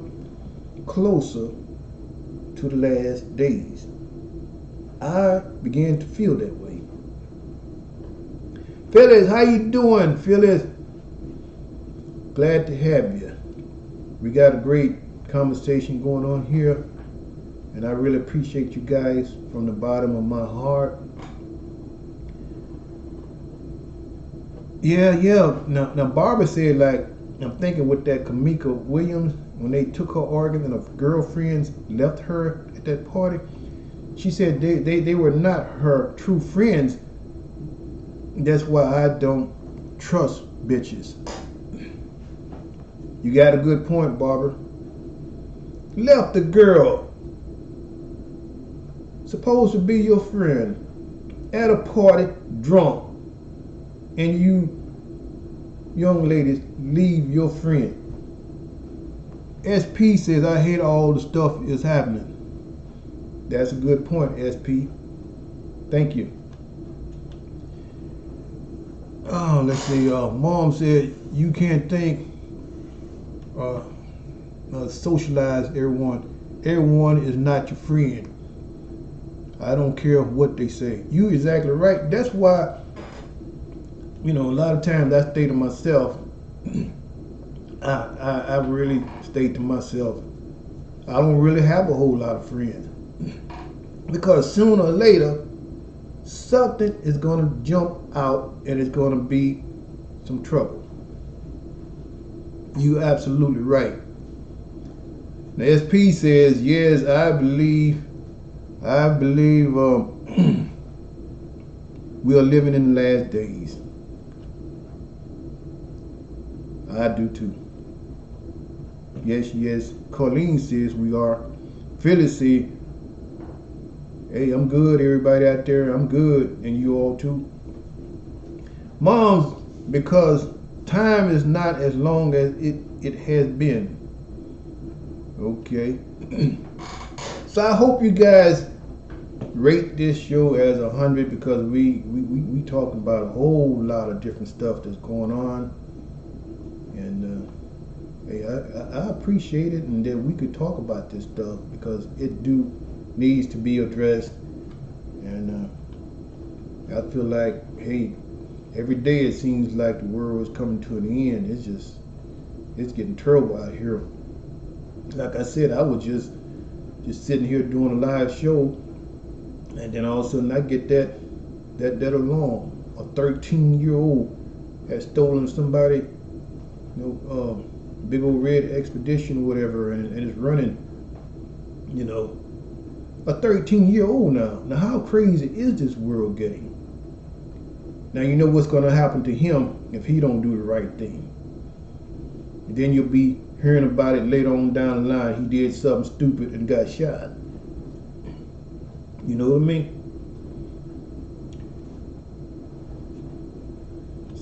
closer to the last days. I began to feel that way. Phyllis, how you doing, Phyllis? Glad to have you. We got a great conversation going on here, and I really appreciate you guys from the bottom of my heart. Yeah. Now Barbara said, like, I'm thinking with that Kamika Williams, when they took her organs and her girlfriends left her at that party, she said they were not her true friends. That's why I don't trust bitches. You got a good point, Barbara. Left the girl, supposed to be your friend, at a party drunk, and you young ladies leave your friend. SP says, I hate all the stuff is happening. That's a good point, SP. Thank you. Oh, let's see. Mom said you can't think, socialize everyone. Everyone is not your friend. I don't care what they say. You exactly right. That's why, a lot of times I stay to myself. I really stay to myself. I don't really have a whole lot of friends. Because sooner or later, something is going to jump out and it's going to be some trouble. You're absolutely right. Now, SP says, yes, I believe we are living in the last days. I do too. Yes. Colleen says we are. Phyllis says, hey, I'm good, everybody out there. I'm good, and you all too. Moms, because time is not as long as it has been. Okay. So I hope you guys rate this show as 100, because we talking about a whole lot of different stuff that's going on, and hey, I appreciate it, and that we could talk about this stuff because it needs to be addressed, and I feel like, hey, every day it seems like the world is coming to an end. It's getting terrible out here. Like I said, I was just sitting here doing a live show, and then all of a sudden I get that alarm. A 13-year-old has stolen somebody, big old red expedition, whatever, and it's running, a 13-year-old now. Now, how crazy is this world getting? Now, you know what's going to happen to him if he don't do the right thing. And then you'll be hearing about it later on down the line. He did something stupid and got shot. You know what I mean?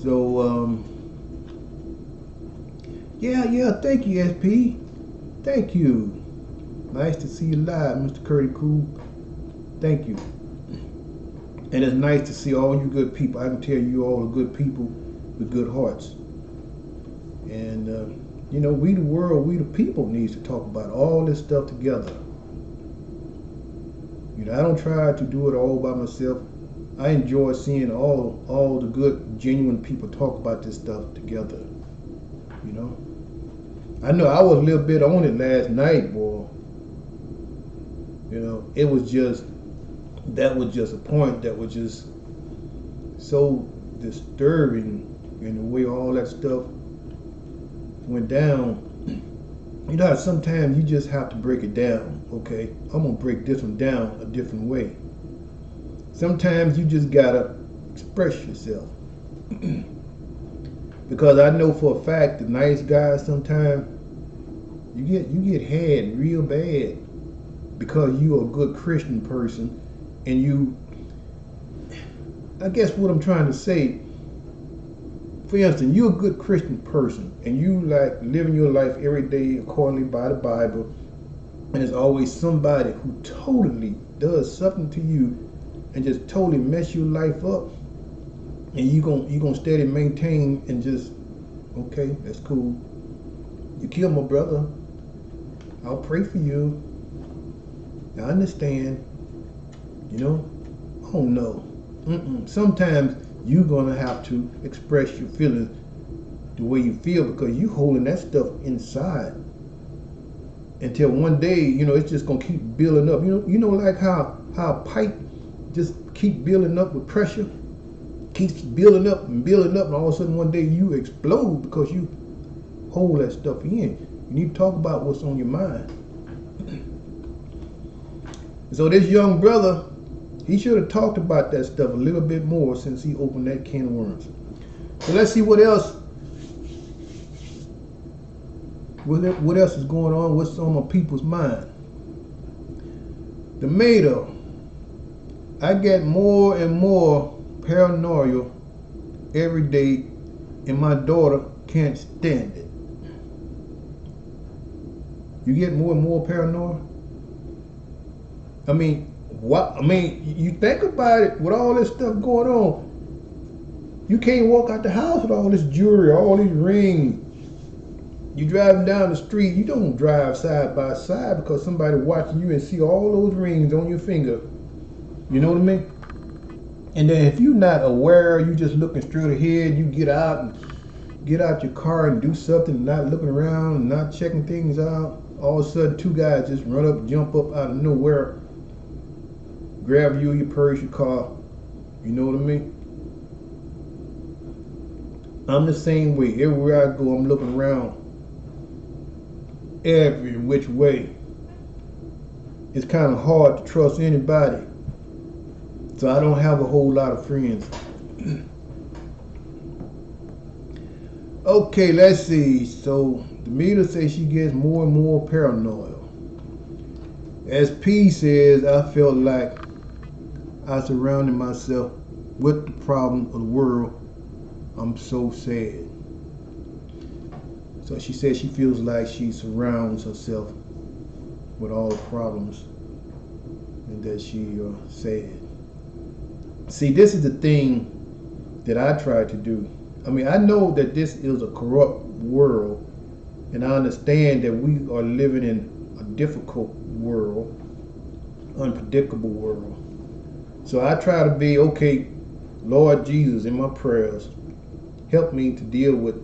So, yeah, thank you, SP. Thank you. Nice to see you live, Mr. Curtiee-Cool. Thank you. And it's nice to see all you good people. I can tell you all are good people with good hearts. And, we the world, we the people needs to talk about all this stuff together. I don't try to do it all by myself. I enjoy seeing all the good, genuine people talk about this stuff together. I know I was a little bit on it last night, boy. It was just a point that was just so disturbing in the way all that stuff went down. How sometimes you just have to break it down. Okay, I'm gonna break this one down a different way. Sometimes you just gotta express yourself. Because I know for a fact the nice guys sometimes you get had real bad because you're a good Christian person, and I guess what I'm trying to say, for instance, you're a good Christian person and you like living your life every day accordingly by the Bible, and there's always somebody who totally does something to you and just totally mess your life up, and you gonna steady maintain and just, okay, that's cool. You kill my brother, I'll pray for you. I understand. You know? Oh no. Sometimes you're gonna have to express your feelings the way you feel because you holding that stuff inside until one day, it's just gonna keep building up. You know, like how a pipe just keep building up with pressure, keeps building up, and all of a sudden one day you explode because you hold that stuff in. You need to talk about what's on your mind. So this young brother, he should have talked about that stuff a little bit more since he opened that can of worms. So let's see what else. What else is going on? What's on my people's mind? The mater. I get more and more paranoia every day, and my daughter can't stand it. You get more and more paranoia? I mean, what? I mean, you think about it, with all this stuff going on, you can't walk out the house with all this jewelry, all these rings. You driving down the street, you don't drive side by side because somebody watching you and see all those rings on your finger. You know what I mean? And then if you're not aware, you just looking straight ahead, you get out your car and do something, not looking around and not checking things out. All of a sudden, two guys just jump up out of nowhere, grab you, your purse, your car. You know what I mean? I'm the same way. Everywhere I go, I'm looking around every which way. It's kind of hard to trust anybody. So I don't have a whole lot of friends. Okay, let's see. So the meter says she gets more and more paranoid. As P says, I felt like I surrounded myself with the problem of the world. I'm so sad. So she says she feels like she surrounds herself with all the problems and that she sad. See, this is the thing that I try to do. I mean, I know that this is a corrupt world, and I understand that we are living in a difficult world, unpredictable world. So I try to be, okay, Lord Jesus, in my prayers, help me to deal with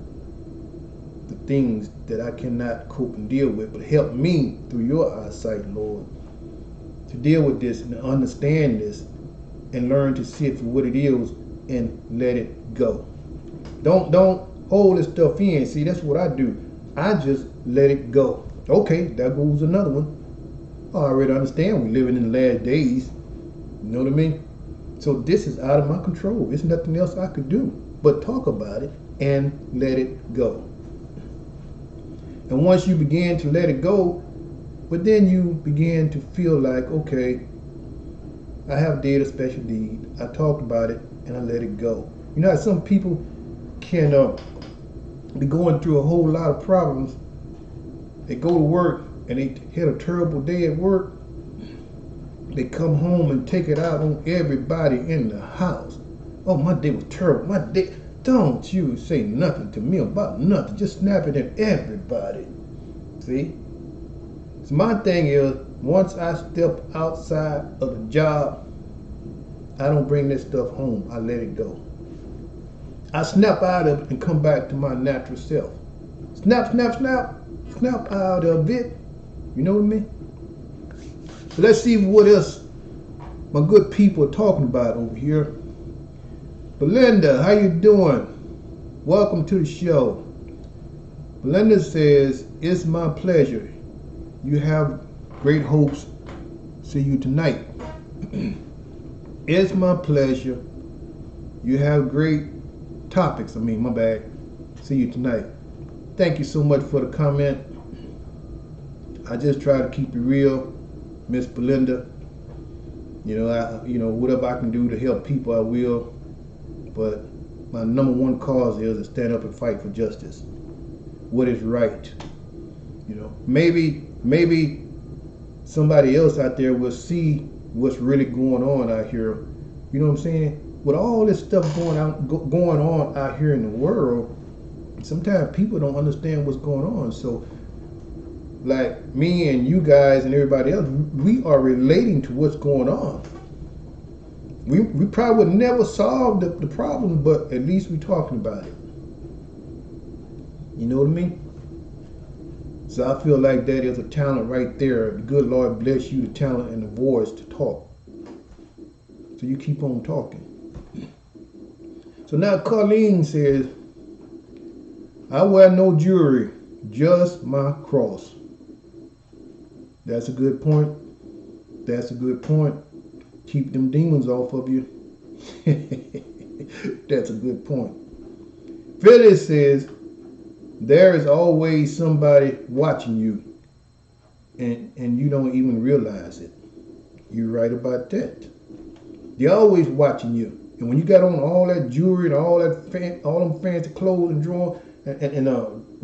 the things that I cannot cope and deal with, but help me through your eyesight, Lord, to deal with this and understand this and learn to see it for what it is and let it go. Don't hold this stuff in. See, that's what I do. I just let it go. Okay, there goes another one. I already understand we're living in the last days. You know what I mean? So this is out of my control. There's nothing else I could do but talk about it and let it go. And once you begin to let it go, but then you begin to feel like, okay, I have did a special deed. I talked about it and I let it go. You know how some people can be going through a whole lot of problems. They go to work and they had a terrible day at work. They come home and take it out on everybody in the house. Oh, my day was terrible. My day. Don't you say nothing to me about nothing. Just snap it at everybody. See? So my thing is, once I step outside of the job, I don't bring this stuff home. I let it go. I snap out of it and come back to my natural self. Snap, snap, snap. Snap out of it. You know what I mean? So let's see what else my good people are talking about over here. Belinda, how you doing? Welcome to the show. Belinda says, it's my pleasure. You have great hopes. See you tonight. It's my pleasure. You have great topics. My bad. See you tonight. Thank you so much for the comment. I just try to keep it real, Miss Belinda. Whatever I can do to help people, I will. But my number one cause is to stand up and fight for justice. What is right? Maybe somebody else out there will see what's really going on out here. You know what I'm saying? With all this stuff going on out here in the world, sometimes people don't understand what's going on. So, like me and you guys and everybody else, we are relating to what's going on. We probably would never solve the problem, but at least we're talking about it. You know what I mean? So I feel like that is a talent right there. The good Lord bless you, the talent and the voice to talk. So you keep on talking. So now Colleen says, I wear no jewelry, just my cross. That's a good point. That's a good point. Keep them demons off of you. That's a good point. Phyllis says, there is always somebody watching you, and you don't even realize it. You're right about that. They're always watching you. And when you got on all that jewelry and all them fancy clothes and drawing and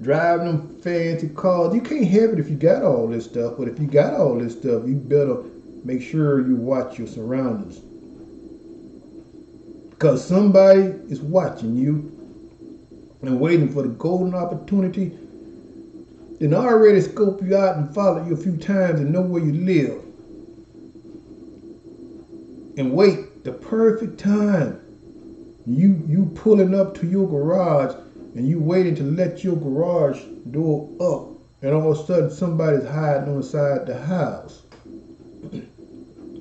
driving them fancy cars, you can't have it if you got all this stuff. But if you got all this stuff, you better make sure you watch your surroundings. Because somebody is watching you and waiting for the golden opportunity, then already scope you out and follow you a few times and know where you live. And wait the perfect time. You pulling up to your garage and you waiting to let your garage door up, and all of a sudden somebody's hiding on the side of the house.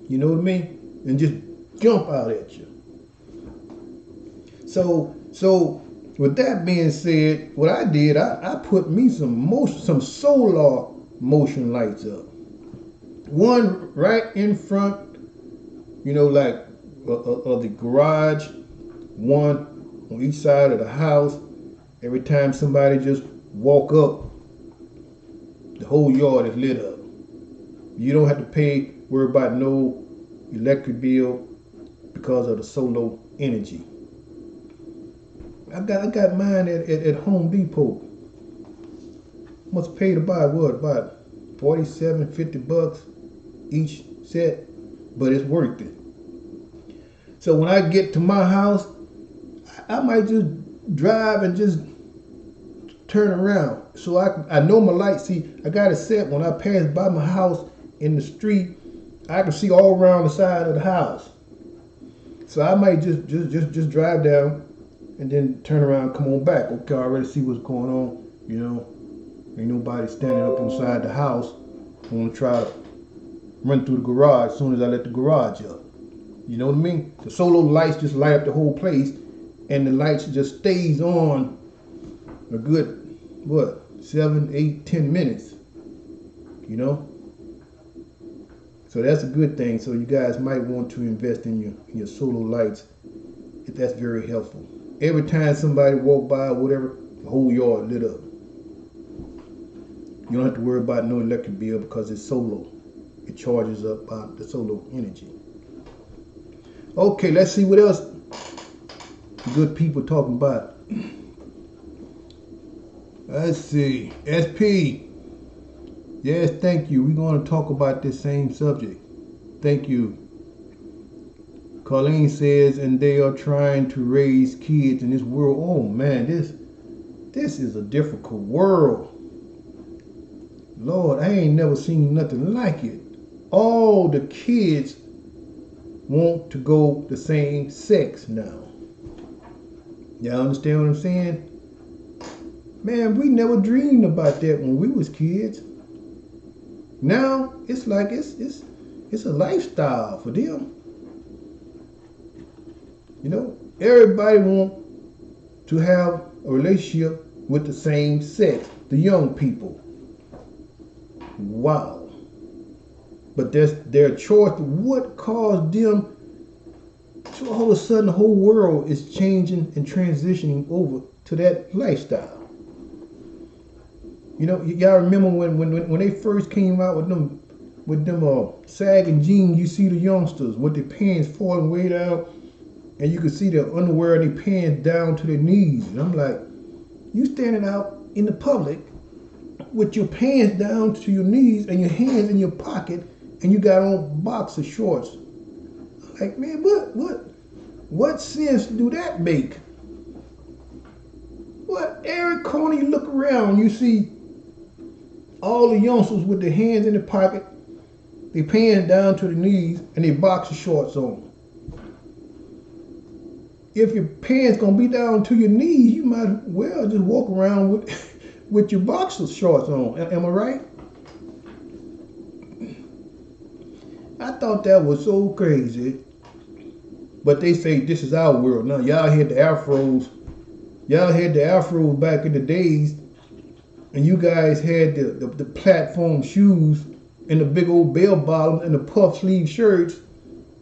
You know what I mean? And just jump out at you. So with that being said, what I did, I put me some solar motion lights up. One right in front, like of the garage. One on each side of the house. Every time somebody just walk up, the whole yard is lit up. You don't have to worry about no electric bill because of the solar energy. I got mine at Home Depot. Must pay to buy about $47, $50 each set, but it's worth it. So when I get to my house, I might just drive and just turn around. So I know my light. See, I got it set when I pass by my house in the street, I can see all around the side of the house. So I might just drive down and then turn around, come on back. Okay, I already see what's going on. Ain't nobody standing up inside the house. I'm gonna try to run through the garage as soon as I let the garage up. You know what I mean? The solar lights just light up the whole place, and the lights just stays on a good, 7, 8, 10 minutes. So that's a good thing. So you guys might want to invest in your solar lights. That's very helpful. Every time somebody walk by or whatever, the whole yard lit up. You don't have to worry about no electric bill because it's solar. It charges up by the solar energy. Okay, let's see what else good people talking about. Let's see. SP. Yes, thank you. We're going to talk about this same subject. Thank you. Colleen says, and they are trying to raise kids in this world. Oh man, this is a difficult world. Lord, I ain't never seen nothing like it. All the kids want to go the same sex now. Y'all understand what I'm saying? Man, we never dreamed about that when we was kids. Now it's like it's a lifestyle for them. Everybody want to have a relationship with the same sex, the young people. Wow. But that's their choice. What caused them to all of a sudden the whole world is changing and transitioning over to that lifestyle. You know, y'all remember when they first came out with them sagging jeans, you see the youngsters with their pants falling way down, and you could see their underwear and their pants down to their knees. And I'm like, you standing out in the public with your pants down to your knees and your hands in your pocket, and you got on boxer shorts. I'm like, man, what sense do that make? What, every corner you look around, you see all the youngsters with their hands in their pocket, their pants down to the knees, and their boxer shorts on. If your pants gonna be down to your knees, you might well just walk around with your boxer shorts on. Am I right? I thought that was so crazy. But they say this is our world. Now y'all had the afros. Y'all had the afros back in the days, and you guys had the platform shoes and the big old bell bottoms and the puff sleeve shirts.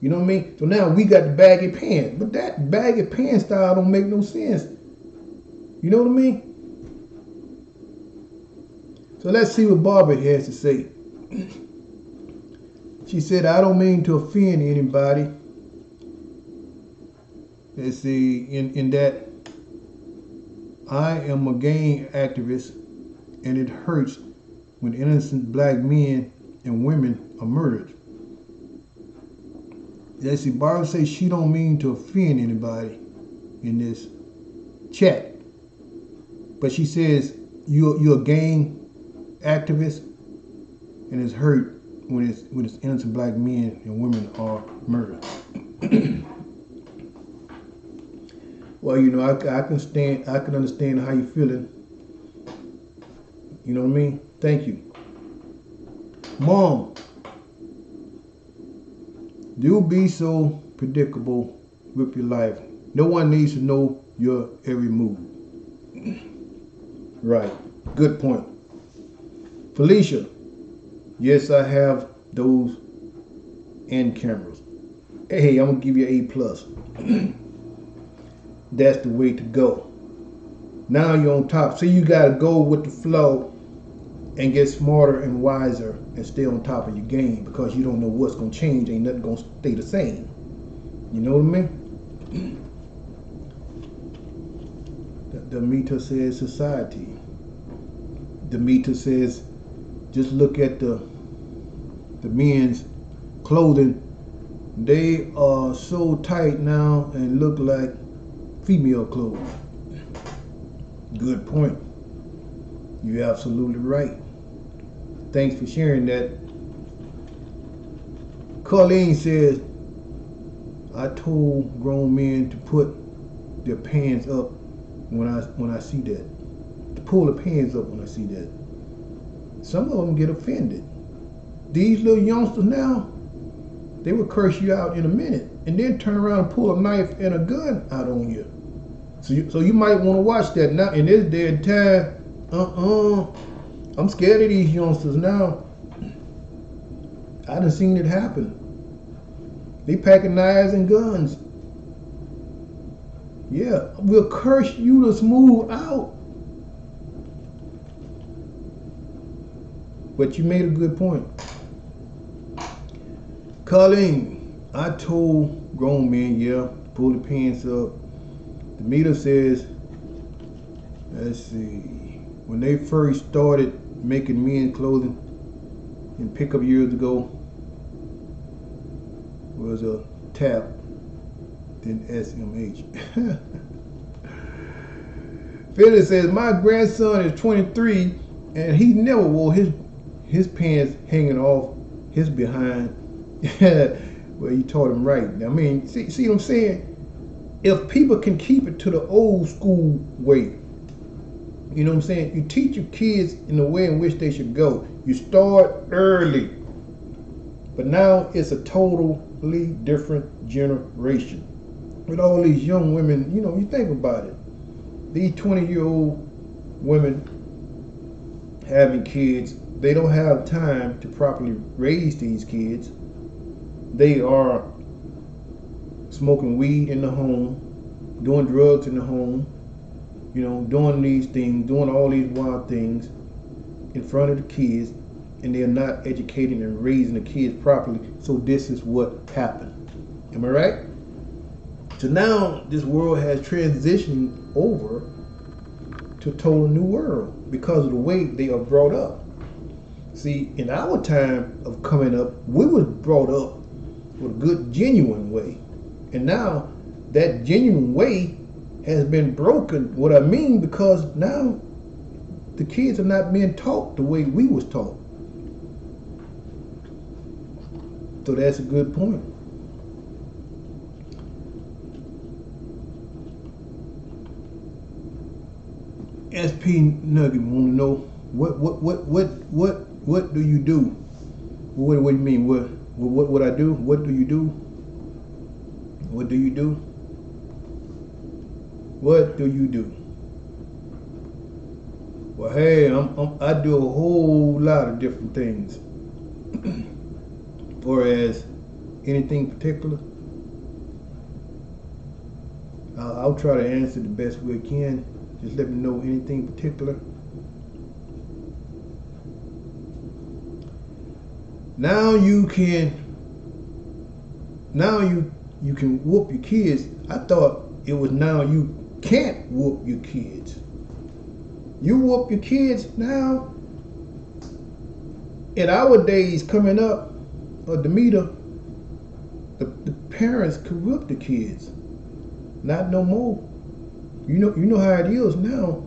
You know what I mean? So now we got the baggy pants. But that baggy pants style don't make no sense. You know what I mean? So let's see what Barbara has to say. She said, I don't mean to offend anybody. Let's see, in that I am a gang activist, and it hurts when innocent black men and women are murdered. Let's see, Barbara says she don't mean to offend anybody in this chat. But she says you're a gang activist, and it's hurt when it's innocent black men and women are murdered. Well, you know, I can understand how you're feeling. You know what I mean? Thank you. Mom, do be so predictable with your life. No one needs to know your every move. Right. Good point. Felicia, yes, I have those end cameras. Hey, I'm gonna give you A+. That's the way to go. Now you're on top. So you gotta go with the flow and get smarter and wiser and stay on top of your game, because you don't know what's gonna change. Ain't nothing gonna stay the same. You know what I mean? The meter says society. The meter says just look at the men's clothing. They are so tight now and look like female clothes. Good point. You're absolutely right. Thanks for sharing that. Colleen says, I told grown men to put their pants up when I see that. To pull the pants up when I see that. Some of them get offended. These little youngsters now, they will curse you out in a minute and then turn around and pull a knife and a gun out on you. So you might want to watch that now. In this day and time, I'm scared of these youngsters now. I done seen it happen. They packing knives and guns. Yeah, we'll curse you to smooth out. But you made a good point. Colleen, I told grown men, yeah, pull the pants up. The meter says, let's see, when they first started making men's clothing in pickup years ago, was a tap, then SMH. Phyllis says, my grandson is 23 and he never wore his pants hanging off his behind. Well, you taught him right. I mean, see what I'm saying? If people can keep it to the old school way, you know what I'm saying? You teach your kids in the way in which they should go. You start early. But now it's a totally different generation. With all these young women, you know, you think about it. These 20-year-old women having kids, they don't have time to properly raise these kids. They are smoking weed in the home, doing drugs in the home. doing these things, doing all these wild things in front of the kids, and they're not educating and raising the kids properly. So this is what happened. Am I right? So now this world has transitioned over to a total new world because of the way they are brought up. See, in our time of coming up, we was brought up with a good, genuine way. And now that genuine way has been broken. What I mean, because now the kids are not being taught the way we was taught. So that's a good point. SP Nugget want to know what do you do? What do you mean? What I do? What do you do? What do you do? What do you do? Well, hey, I do a whole lot of different things. Or as anything particular, I'll try to answer the best way I can. Just let me know anything particular. Now you can whoop your kids. I thought it was now you can't whoop your kids. You whoop your kids now. In our days coming up, or Demeter, the parents could whoop the kids. Not no more. You know how it is now.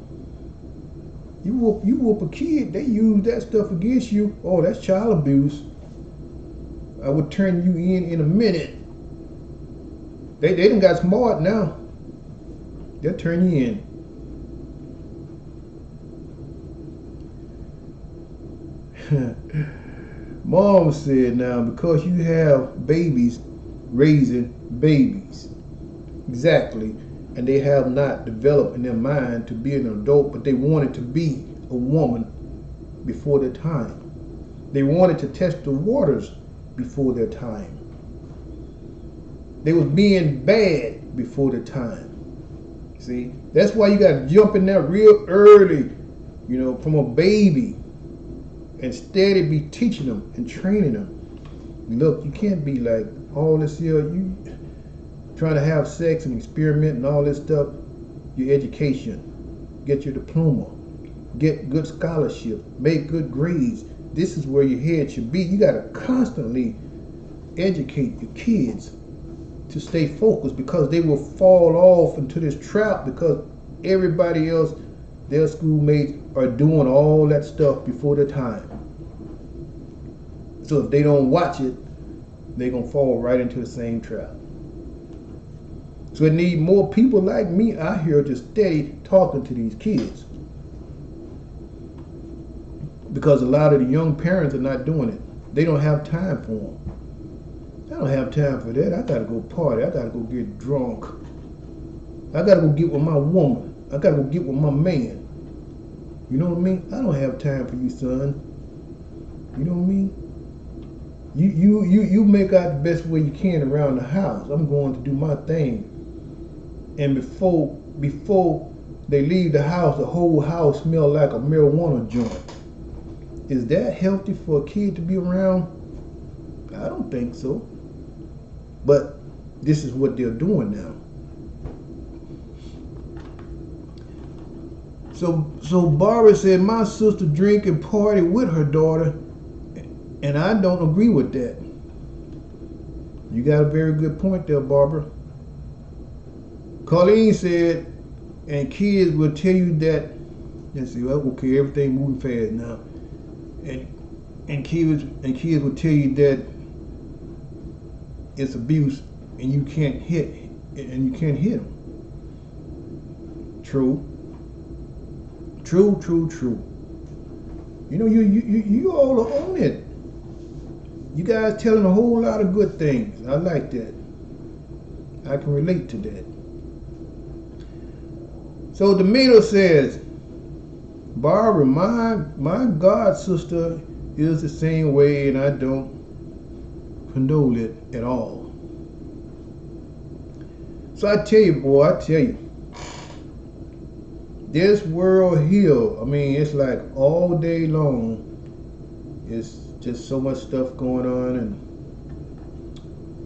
You whoop a kid, they use that stuff against you. Oh, that's child abuse. I would turn you in a minute. They done got smart now. They'll turn you in. Mom said now, because you have babies raising babies. Exactly. And they have not developed in their mind to be an adult, but they wanted to be a woman before their time. They wanted to test the waters before their time. They was being bad before their time. See, that's why you got to jump in there real early, from a baby, and steady be teaching them and training them. Look, you can't be like all this here, you trying to have sex and experiment and all this stuff. Your education, get your diploma, get good scholarship, make good grades. This is where your head should be. You got to constantly educate your kids to stay focused, because they will fall off into this trap because everybody else, their schoolmates, are doing all that stuff before their time. So if they don't watch it, they're going to fall right into the same trap. So it need more people like me out here just steady talking to these kids. Because a lot of the young parents are not doing it. They don't have time for them. I don't have time for that. I gotta go party. I gotta go get drunk. I gotta go get with my woman. I gotta go get with my man. You know what I mean? I don't have time for you, son. You know what I mean? You make out the best way you can around the house. I'm going to do my thing. And before they leave the house, the whole house smell like a marijuana joint. Is that healthy for a kid to be around? I don't think so. But this is what they're doing now. So Barbara said, my sister drink and party with her daughter, and I don't agree with that. You got a very good point there, Barbara. Colleen said, and kids will tell you that, let's see, okay, everything moving fast now. And kids will tell you that it's abuse and you can't hit them. True. You all are on it. You guys telling a whole lot of good things. I like that. I can relate to that. So Demeter says, Barbara, my god sister is the same way, and I don't condone it at all. So I tell you, boy, This world here, I mean, it's like all day long. It's just so much stuff going on, and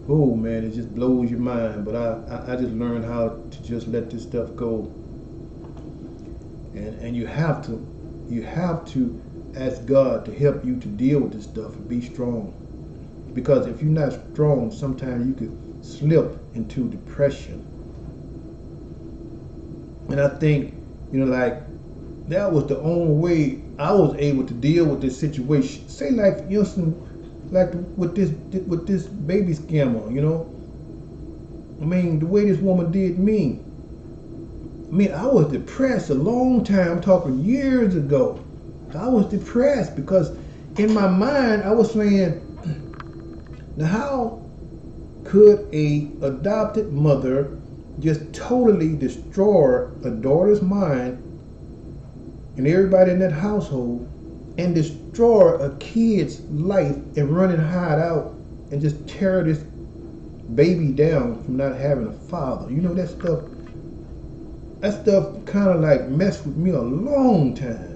oh man, it just blows your mind. But I just learned how to just let this stuff go. And you have to ask God to help you to deal with this stuff and be strong. Because if you're not strong, sometimes you could slip into depression. And I think, like, that was the only way I was able to deal with this situation. Say like, like with this baby scammer, I mean, the way this woman did me. I mean, I was depressed a long time, I'm talking years ago. I was depressed because in my mind I was saying, now how could a adopted mother just totally destroy a daughter's mind and everybody in that household and destroy a kid's life and run and hide out and just tear this baby down from not having a father? That stuff kind of like messed with me a long time.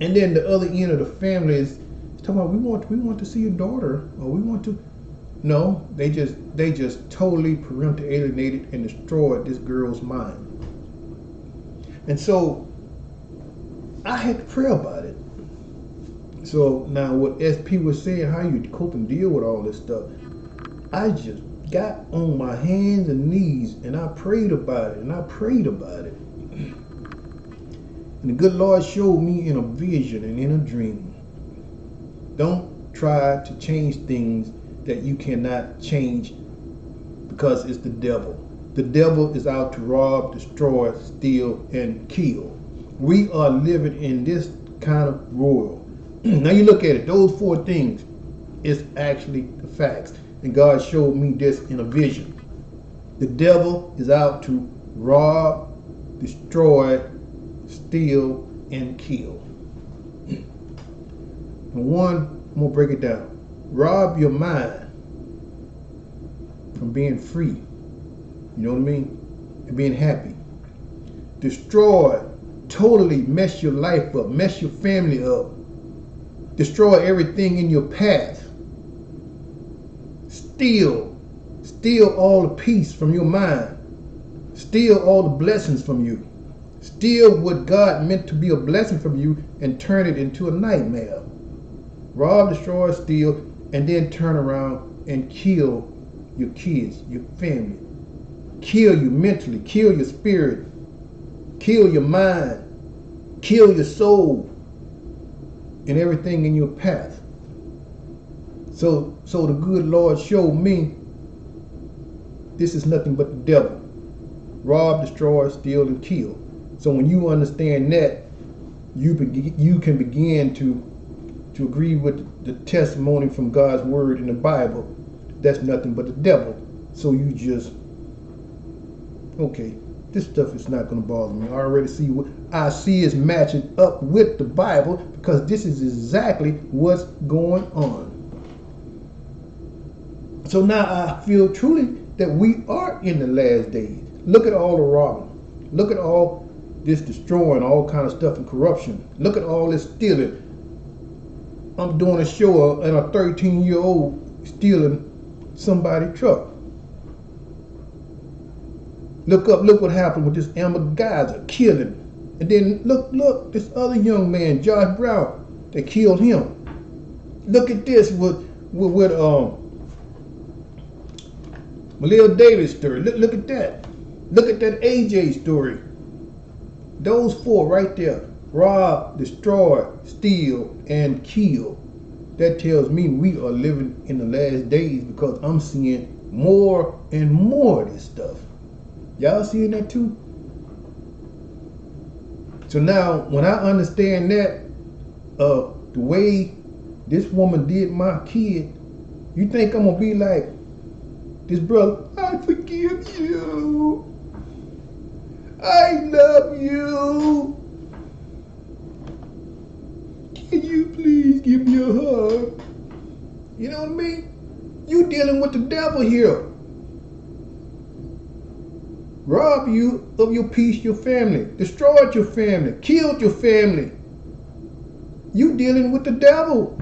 And then the other end of the family is talking about, we want to see your daughter, or we want to. No, they just totally parental alienated and destroyed this girl's mind. And so I had to pray about it. So now what SP was saying, how you cope and deal with all this stuff, I just got on my hands and knees and I prayed about it and I prayed about it. And the good Lord showed me in a vision and in a dream. Don't try to change things that you cannot change, because it's the devil. The devil is out to rob, destroy, steal, and kill. We are living in this kind of world. Now you look at it, those four things is actually the facts. And God showed me this in a vision. The devil is out to rob, destroy, steal, and kill. And one, I'm going to break it down. Rob your mind from being free. You know what I mean? And being happy. Destroy, totally mess your life up, mess your family up. Destroy everything in your path. Steal all the peace from your mind. Steal all the blessings from you. Steal what God meant to be a blessing from you and turn it into a nightmare. Rob, destroy, steal, and then turn around and kill your kids, your family. Kill you mentally, kill your spirit, kill your mind, kill your soul, and everything in your path. So the good Lord showed me this is nothing but the devil. Rob, destroy, steal, and kill. So when you understand that, you can begin to agree with the testimony from God's word in the Bible. That's nothing but the devil. So you just, okay, this stuff is not going to bother me. I already see what I see is matching up with the Bible, because this is exactly what's going on. So now I feel truly that we are in the last days. Look at all the robbing. Look at all this destroying, all kind of stuff and corruption. Look at all this stealing. I'm doing a show and a 13-year-old stealing somebody's truck. Look what happened with this Amber Geyser killing. And then look, this other young man, Josh Brown, they killed him. Look at this with Malil Davis story. Look at that. Look at that AJ story. Those four right there. Rob, destroy, steal, and kill. That tells me we are living in the last days, because I'm seeing more and more of this stuff. Y'all seeing that too? So now when I understand that, the way this woman did my kid, you think I'm gonna be like this brother? I forgive you. I love you. Can you please give me a hug? You know what I mean? You dealing with the devil here. robbed you of your peace, your family, destroyed your family, killed your family. You dealing with the devil.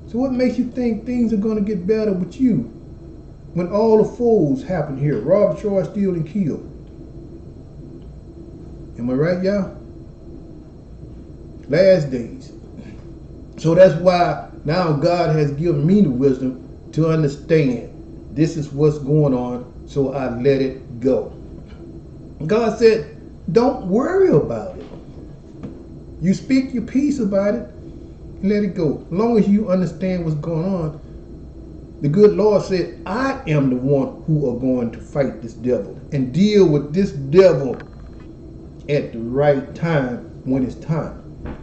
So what makes you think things are going to get better with you when all the foes happen here? Rob, destroy, steal, and kill. Am I right, y'all? Last days. So that's why now God has given me the wisdom to understand this is what's going on, so I let it go. God said, don't worry about it. You speak your peace about it, let it go. As long as you understand what's going on, the good Lord said, I am the one who are going to fight this devil and deal with this devil at the right time when it's time.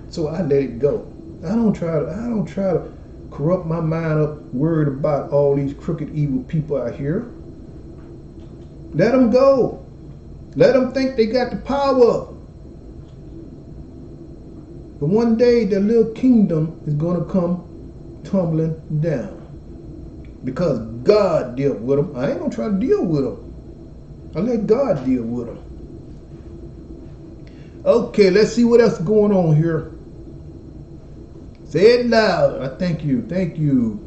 So I let it go. I don't try to corrupt my mind up worried about all these crooked, evil people out here. Let them go. Let them think they got the power. But one day their little kingdom is going to come tumbling down. Because God dealt with them. I ain't going to try to deal with them. I let God deal with them. Okay, let's see what else is going on here. Say it loud. I thank you. Thank you.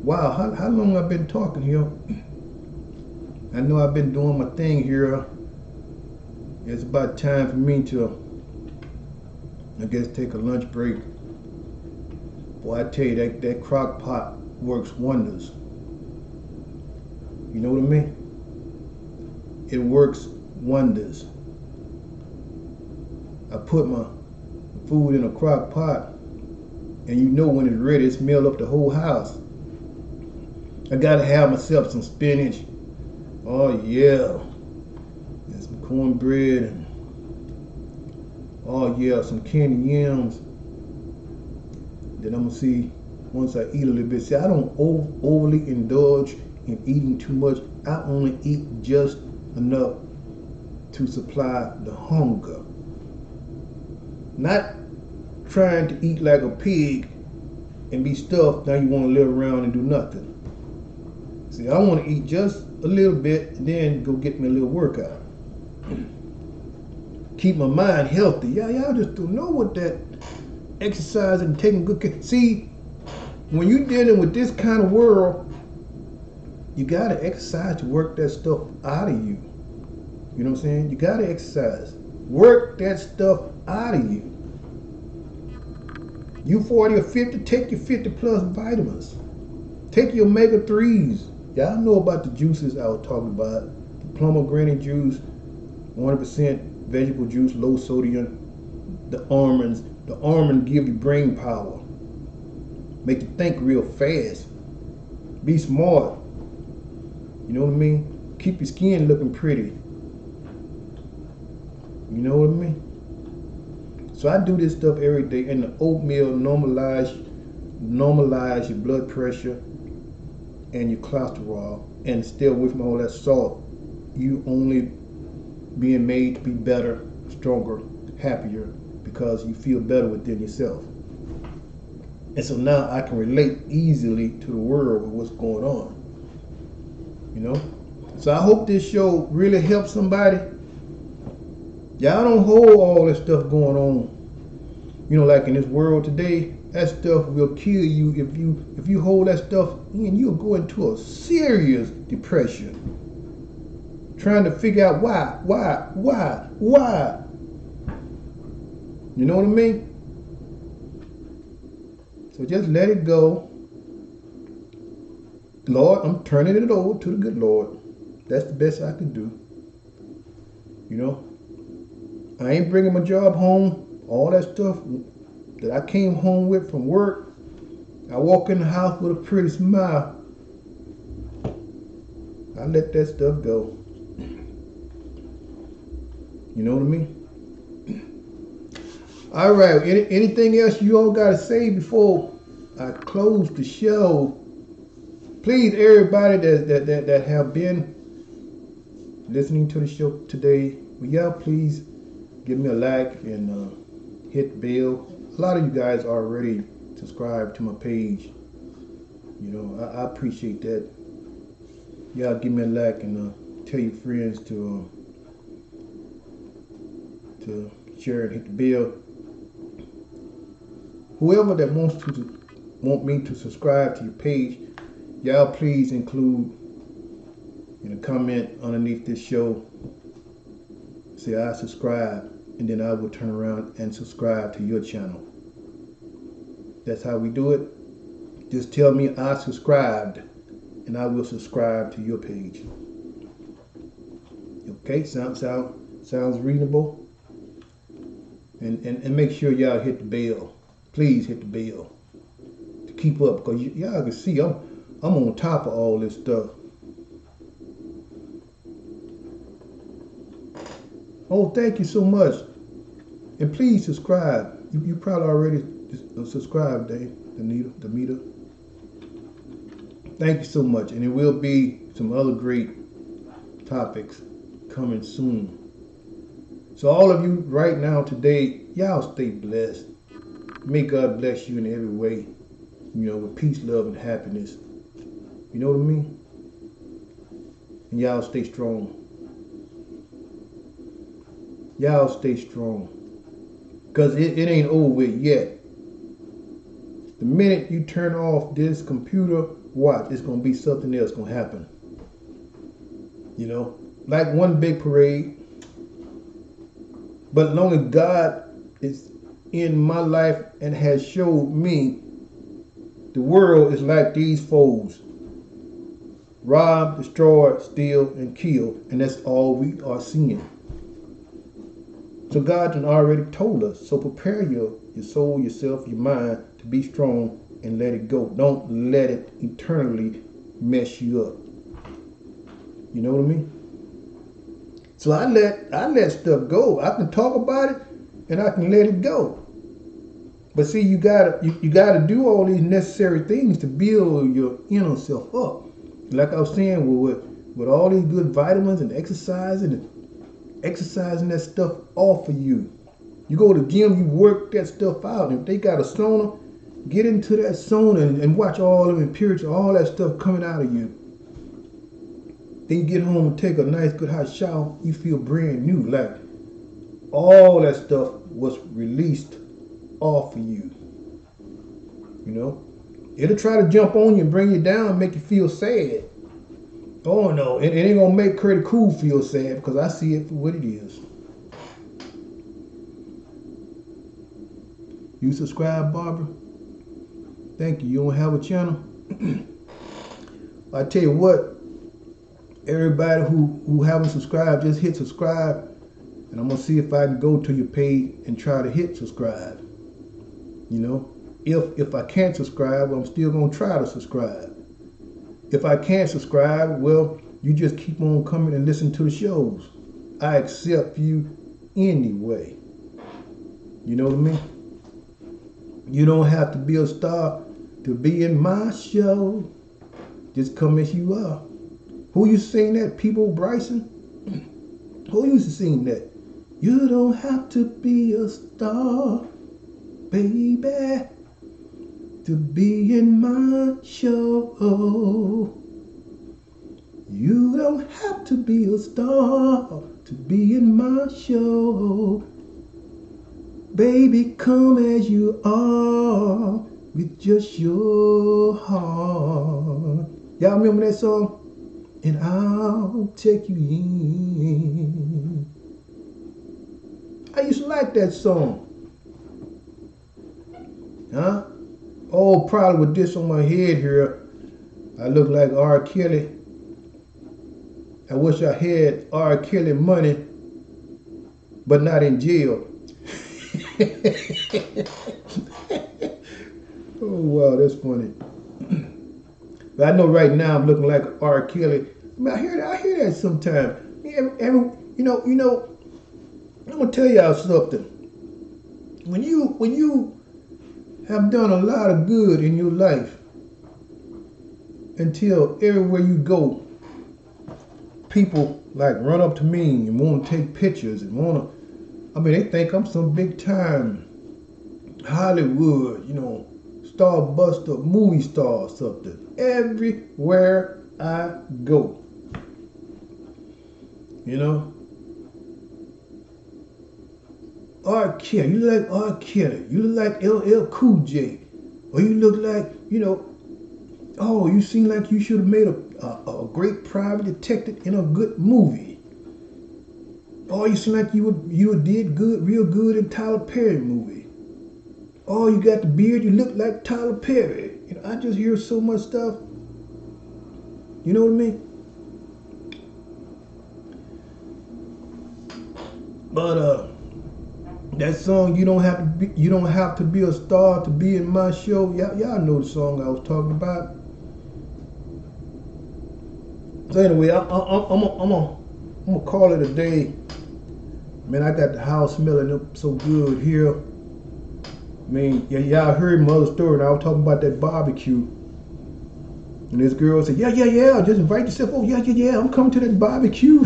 Wow, how long I've been talking here? I know I've been doing my thing here. It's about time for me to, I guess, take a lunch break. Boy, I tell you, that crock pot works wonders. You know what I mean? It works wonders. I put my food in a crock pot, and you know when it's ready, it smells up the whole house. I gotta have myself some spinach. Oh yeah. And some cornbread. And oh yeah, some candy yams. Then I'm gonna see once I eat a little bit. See, I don't overly indulge in eating too much. I only eat just enough to supply the hunger. Not trying to eat like a pig and be stuffed. Now you want to live around and do nothing. See, I want to eat just a little bit and then go get me a little workout. Keep my mind healthy. Y'all just don't know what that exercise and taking good care. See, when you're dealing with this kind of world, you got to exercise to work that stuff out of you. You know what I'm saying? You got to exercise. Work that stuff out of you. You 40 or 50, take your 50 plus vitamins. Take your omega-3s. Y'all know about the juices I was talking about. The pomegranate juice, 100% vegetable juice, low sodium. The almonds. The almond give you brain power. Make you think real fast. Be smart. You know what I mean? Keep your skin looking pretty. You know what I mean? So I do this stuff every day, and the oatmeal normalize your blood pressure and your cholesterol, and still with all that salt, you only being made to be better, stronger, happier, because you feel better within yourself. And so now I can relate easily to the world with what's going on. You know? So I hope this show really helps somebody. Y'all don't hold all this stuff going on. You know, like in this world today, that stuff will kill you. If you hold that stuff in, you'll go into a serious depression. Trying to figure out why. You know what I mean? So just let it go. Lord, I'm turning it over to the good Lord. That's the best I can do. You know? I ain't bringing my job home. All that stuff that I came home with from work, I walk in the house with a pretty smile. I let that stuff go. You know what I mean? All right. Anything else you all got to say before I close the show? Please, everybody that have been listening to the show today, will y'all please give me a like and hit the bell. A lot of you guys already subscribe to my page. You know, I appreciate that. Y'all give me a like and tell your friends to share and hit the bell. Whoever that want me to subscribe to your page, y'all please include in a comment underneath this show. Say I subscribe, and then I will turn around and subscribe to your channel. That's how we do it. Just tell me I subscribed, and I will subscribe to your page. Okay, sounds reasonable. And make sure y'all hit the bell. Please hit the bell to keep up, because y'all can see I'm on top of all this stuff. Oh, thank you so much. And please subscribe. You probably already subscribed, Damita. Thank you so much. And there will be some other great topics coming soon. So all of you right now today, y'all stay blessed. May God bless you in every way. You know, with peace, love, and happiness. You know what I mean? And y'all stay strong. Y'all stay strong. Because it ain't over with yet. The minute you turn off this computer, watch, it's going to be something else going to happen. You know, like one big parade. But as long as God is in my life and has showed me the world is like these foes. Rob, destroy, steal, and kill. And that's all we are seeing. So God has already told us. So prepare your soul, yourself, your mind to be strong and let it go. Don't let it eternally mess you up. You know what I mean? So I let stuff go. I can talk about it and I can let it go. But see, you gotta do all these necessary things to build your inner self up. Like I was saying, with all these good vitamins and exercising that stuff off of you. You go to the gym, you work that stuff out. And if they got a sauna, get into that sauna and watch all of the impurities, all that stuff coming out of you. Then you get home and take a nice good hot shower, you feel brand new. Like all that stuff was released off of you. You know? It'll try to jump on you and bring you down and make you feel sad. Oh no, it ain't gonna make Curtiee-Cool feel sad, because I see it for what it is. You subscribe, Barbara? Thank you. You don't have a channel? I tell you what, everybody who haven't subscribed, just hit subscribe, and I'm gonna see if I can go to your page and try to hit subscribe. You know, if I can't subscribe, I'm still gonna try to subscribe. If I can't subscribe, well, you just keep on coming and listen to the shows. I accept you anyway. You know what I mean? You don't have to be a star to be in my show. Just come as you are. Who used to sing that? People Bryson? Who used to sing that? You don't have to be a star, baby, to be in my show. You don't have to be a star to be in my show. Baby, come as you are with just your heart. Y'all remember that song? And I'll take you in. I used to like that song. Huh? Oh, probably with this on my head here, I look like R. Kelly. I wish I had R. Kelly money, but not in jail. Oh, wow, that's funny. But I know right now I'm looking like R. Kelly. I mean, I hear that sometimes. You know, I'm gonna tell y'all something. When you have done a lot of good in your life, until everywhere you go, people like run up to me and want to take pictures and they think I'm some big time Hollywood, starbuster, movie star or something. Everywhere I go. You know? R. Kelly, you look like R. Kelly. You look like LL Cool J. Or you look like, you know, oh, you seem like you should have made a great private detective in a good movie. Oh, you seem like you did good, real good in Tyler Perry movie. Oh, you got the beard, you look like Tyler Perry. You know, I just hear so much stuff. You know what I mean? But that song, you don't have to be a star to be in my show. Y'all know the song I was talking about. So anyway, I'm gonna call it a day. Man, I got the house smelling up so good here. I mean, y'all heard my other story. And I was talking about that barbecue. And this girl said, yeah, just invite yourself. Oh, yeah, I'm coming to that barbecue.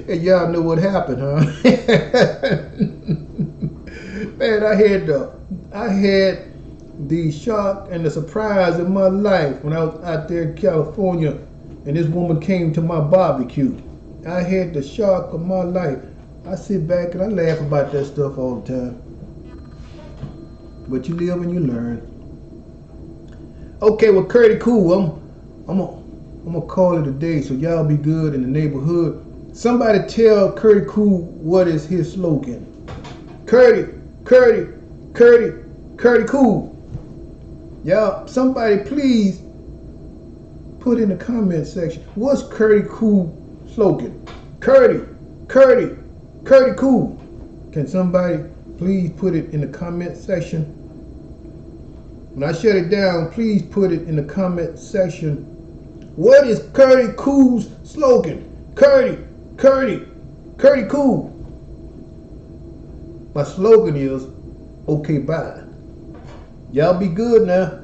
And y'all know what happened, huh? Man, I had the shock and the surprise of my life when I was out there in California and this woman came to my barbecue. I had the shock of my life. I sit back and I laugh about that stuff all the time. But you live and you learn. Okay, well, Curtiee-Cool, I'm gonna call it a day, so y'all be good in the neighborhood. Somebody tell Curtiee-Cool what is his slogan. Curtiee-Cool. Y'all, somebody please put in the comment section, what's Curtiee-Cool slogan? Curtiee-Cool. Can somebody please put it in the comment section? When I shut it down, please put it in the comment section. What is Curtiee-Cool's slogan? Curtiee-Cool. My slogan is, okay, bye. Y'all be good now.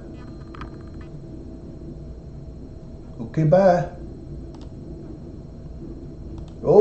Okay, bye.